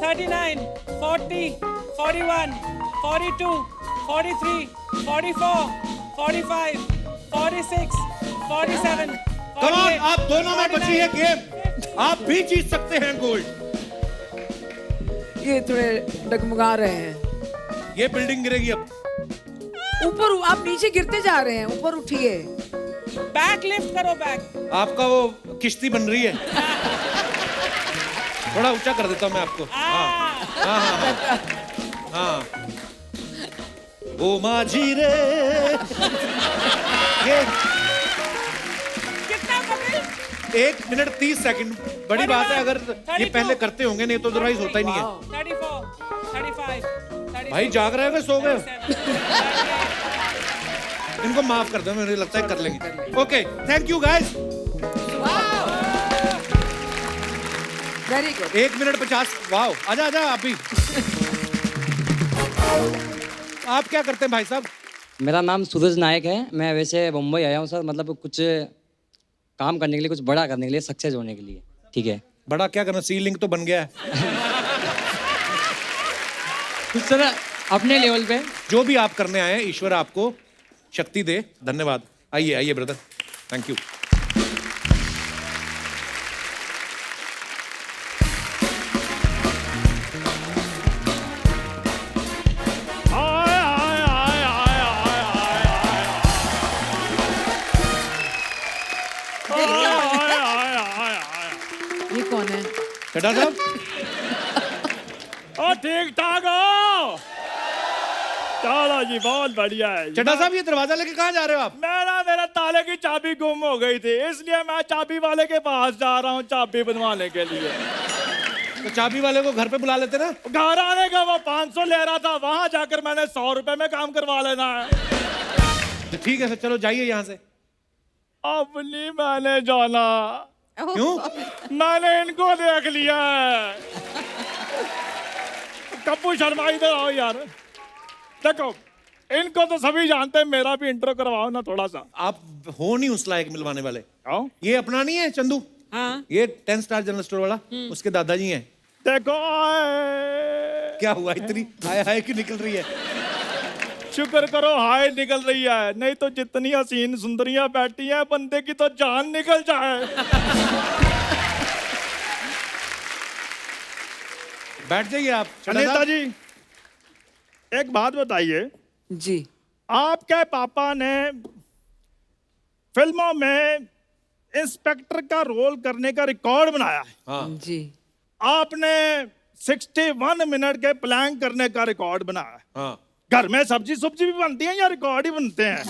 D: 39 40 41 42 43 44 45 46 47
A: कम ऑन, आप दोनों में बची है गेम, आप भी जीत सकते हैं गोल्ड।
H: ये थोड़े डगमगा रहे हैं।
A: ये बिल्डिंग गिरेगी अब।
H: ऊपर, आप नीचे गिरते जा रहे हैं, ऊपर उठिए।
D: बैक लिफ्ट करो बैक।
A: आपका वो किश्ती बन रही है। थोड़ा ऊंचा कर देता हूँ मैं आपको। हाँ हाँ हाँ हाँ। ओ माझी रे। ये
D: कितना कपिल?
A: 1 मिनट 30 सेकंड, बड़ी बात है अगर ये पहले करते होंगे, नहीं तो अदरवाइज होता ही नहीं है।
D: 34 35 36
A: भाई जाग रहे हो, सो गए हो? इनको माफ कर दो, मुझे लगता है कर लेंगे। Okay, thank you guys.
H: Very good.
A: 1 minute 50। Wow, आजा आजा आप भी। आप क्या करते हैं भाई साहब?
K: मेरा नाम सूरज नायक है। मैं वैसे मुंबई आया हूँ सर, मतलब कुछ काम करने के लिए, कुछ बड़ा करने के लिए, सक्सेस होने के लिए। ठीक है।
A: बड़ा क्या करना, सीलिंग तो बन गया है।
K: उस तरह अपने लेवल पे
A: जो भी आप करने आए हैं, ईश्वर आपको शक्ति दे। धन्यवाद। आइए आइए ब्रदर, थैंक यू।
E: ये कौन है?
A: चड्ढा साहब,
L: ठीक ठाक हो? चलो जी, बहुत बढ़िया है।
A: चड्ढा साहब, ये दरवाजा लेके कहाँ जा रहे हो आप?
L: मेरा ताले की चाबी गुम हो गई थी, इसलिए मैं चाबी वाले के पास जा रहा हूँ चाबी बनवाने के लिए।
A: तो चाबी वाले को घर पे बुला लेते ना।
L: घर आने का वो 500 ले रहा था, वहां जाकर मैंने 100 रुपए में काम करवा लेना है।
A: तो ठीक है सर, चलो जाइए यहाँ से।
L: अब नहीं मैंने जाना,
A: क्यों?
L: मैंने इनको देख लिया है। कप्पू शर्मा इधर आओ यार। देखो, इनको तो सभी जानते हैं, मेरा भी इंट्रो करवाओ ना थोड़ा सा।
A: आप हो नहीं उस लायक मिलवाने वाले।
L: आओ।
A: ये अपना नहीं है चंदू?
D: हाँ।
A: ये 10 स्टार जनरल स्टोर वाला, उसके दादाजी हैं।
L: देखो,
A: क्या हुआ, इतनी हाय हाय की निकल रही है?
L: शुक्र करो हाय निकल रही है, नहीं तो जितनी हसीन सुंदरियां बैठी हैं, बंदे की तो जान निकल जाए।
A: बैठ जाइए आप।
L: अनीता जी, एक बात बताइए
E: जी।
L: आपके पापा ने फिल्मों में इंस्पेक्टर का रोल करने का रिकॉर्ड बनाया है।
A: हाँ।
E: जी।
L: आपने 61 मिनट के प्लान करने का रिकॉर्ड बनाया है।
A: हाँ।
L: घर में सब्जी सुब्जी भी बनती है या रिकॉर्ड ही बनते हैं?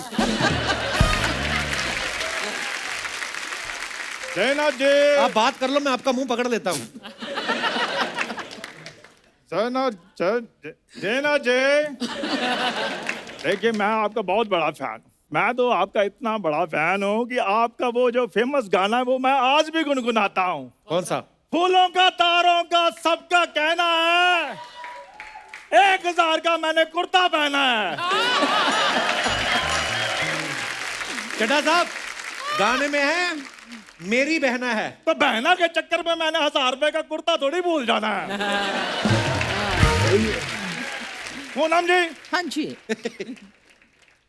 L: जैना जी,
A: आप बात कर लो, मैं आपका मुंह पकड़ लेता हूँ।
L: जैना जी, देखिए मैं आपका बहुत बड़ा फैन हूँ। मैं तो आपका इतना बड़ा फैन हूँ कि आपका वो जो फेमस गाना है वो मैं आज भी गुनगुनाता हूँ।
A: कौन सा?
L: फूलों का तारों का सबका कहना है, 1000 का मैंने कुर्ता पहना है।
A: चड्ढा साहब, गाने में है मेरी बहना है।
L: तो बहना के चक्कर में मैंने 1000 रुपए का कुर्ता थोड़ी भूल जाना है। पूनम जी।
C: हाँ जी।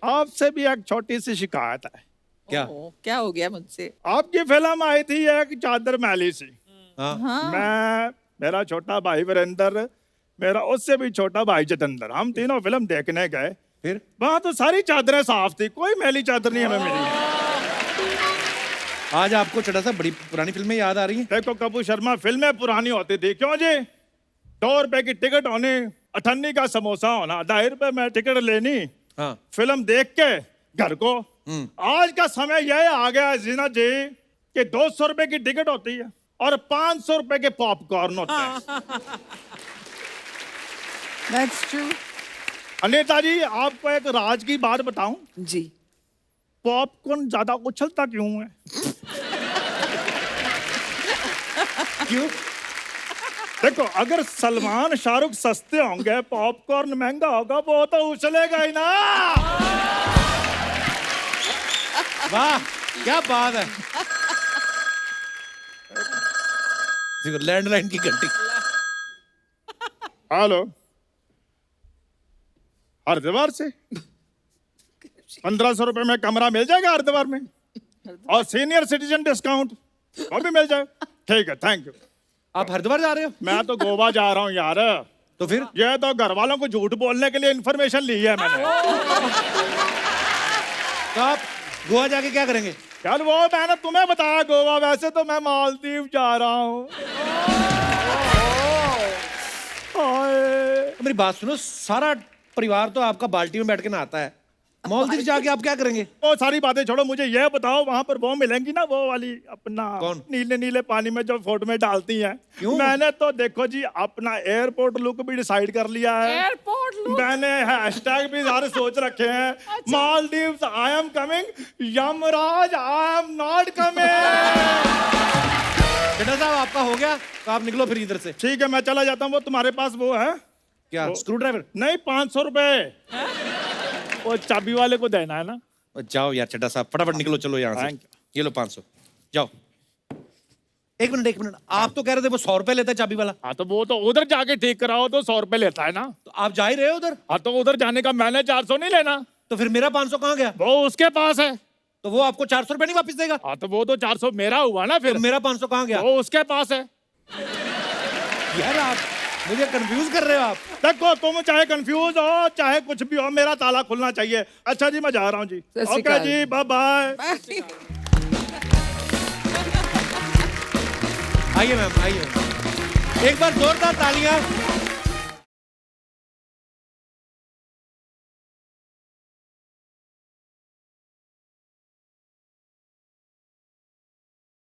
L: आपसे भी एक छोटी सी शिकायत है।
A: क्या?
C: क्या हो गया मुझसे?
L: आपकी फिल्म आई थी एक चादर मैली सी।
A: हाँ।
L: मैं, मेरा छोटा भाई वीरेंद्र, मेरा उससे भी छोटा भाई जितेंद्र, हम तीनों फिल्म देखने गए।
A: फिर
L: वहां तो सारी चादरें साफ थी, कोई मैली चादर नहीं हमें मिली।
A: आज आपको चड्ढा साहब बड़ी पुरानी फिल्में याद आ रही हैं?
L: देखो कपूर शर्मा, फिल्में पुरानी होती थी, क्यों जी? 2 रुपए की टिकट होनी, 98 का समोसा होना, 2.5 रुपए में टिकट लेनी,
A: हाँ।
L: फिल्म देख के घर को। आज का समय यह आ गया है जीना जी कि 200 रुपए की टिकट होती है और 500 रुपए के पॉपकॉर्न होते हैं।
C: That's true.
L: अनीता जी, आपको एक राज की बात बताऊं?
E: जी।
L: पॉपकॉर्न ज्यादा उछलता क्यों है?
A: क्यों?
L: देखो, अगर सलमान शाहरुख सस्ते होंगे, पॉपकॉर्न महंगा होगा, वो तो उछलेगा ही ना।
A: वाह, क्या बात है। लैंडलाइन की घंटी।
L: हेलो, हरिद्वार से 1500 रुपए में कमरा मिल जाएगा हरिद्वार में, और सीनियर सिटीजन डिस्काउंट वो भी मिल जाएगा। ठीक है, थैंक यू।
A: आप हरिद्वार जा रहे हो?
L: मैं तो गोवा जा रहा हूँ यार।
A: तो फिर?
L: ये तो घर वालों को झूठ बोलने के लिए इन्फॉर्मेशन ली है मैंने।
A: तो आप गोवा जाके क्या करेंगे?
L: यार वो मैंने तुम्हें बताया गोवा, वैसे तो मैं मालदीव जा रहा हूँ।
A: मेरी बात सुनो, सारा परिवार तो आपका बाल्टी में बैठ के नहाता है, मालदीव जाके आप क्या करेंगे?
L: वो सारी बातें छोड़ो, मुझे ये बताओ वहां पर वो मिलेंगी ना, वो वाली अपना
A: कौन?
L: नीले नीले पानी में जो फोटो में डालती हैं।
A: क्यों?
L: मैंने तो देखो जी अपना एयरपोर्ट लुक भी डिसाइड कर लिया है।
D: Airport look?
L: मैंने हैशटैग भी सारे सोच रखे हैं। Maldives I am coming, Yamraj I am not coming.
A: Chaddha साहब, आपका हो गया तो आप निकलो फिर इधर से।
L: ठीक है, मैं चला जाता हूँ। वो तुम्हारे पास वो है
A: क्या? Screw driver?
L: नहीं, 500 रुपए वो चाबी वाले को देना है ना।
A: जाओ यार चड्ढा साहब, फटाफट निकलो, चलो यहाँ से।
L: Thank
A: ये लो 500, जाओ। एक मिनट, आप तो कह रहे थे वो 100 रुपए लेता है चाबी वाला।
L: हाँ तो वो तो उधर जाके ठीक कराओ तो 100 रुपए लेता है ना।
A: तो आप जा ही रहे हो उधर?
L: हाँ तो उधर जाने का मैंने 400 नहीं लेना।
A: तो फिर मेरा 500 कहाँ गया?
L: वो उसके पास है।
A: तो वो आपको 400 रुपए नहीं वापस देगा?
L: हाँ तो वो तो 400 मेरा हुआ ना फिर।
A: तो मेरा 500 कहाँ गया?
L: वो उसके पास है।
A: यार आप मुझे कंफ्यूज कर रहे हो आप।
L: देखो तुम चाहे कंफ्यूज हो चाहे कुछ भी हो, मेरा ताला खुलना चाहिए। अच्छा जी मैं जा रहा हूँ जी।
E: सत श्री
L: ओके
E: अकाल।
L: जी बाय बाय।
A: आइए मैम, आइए। एक बार जोरदार तालियां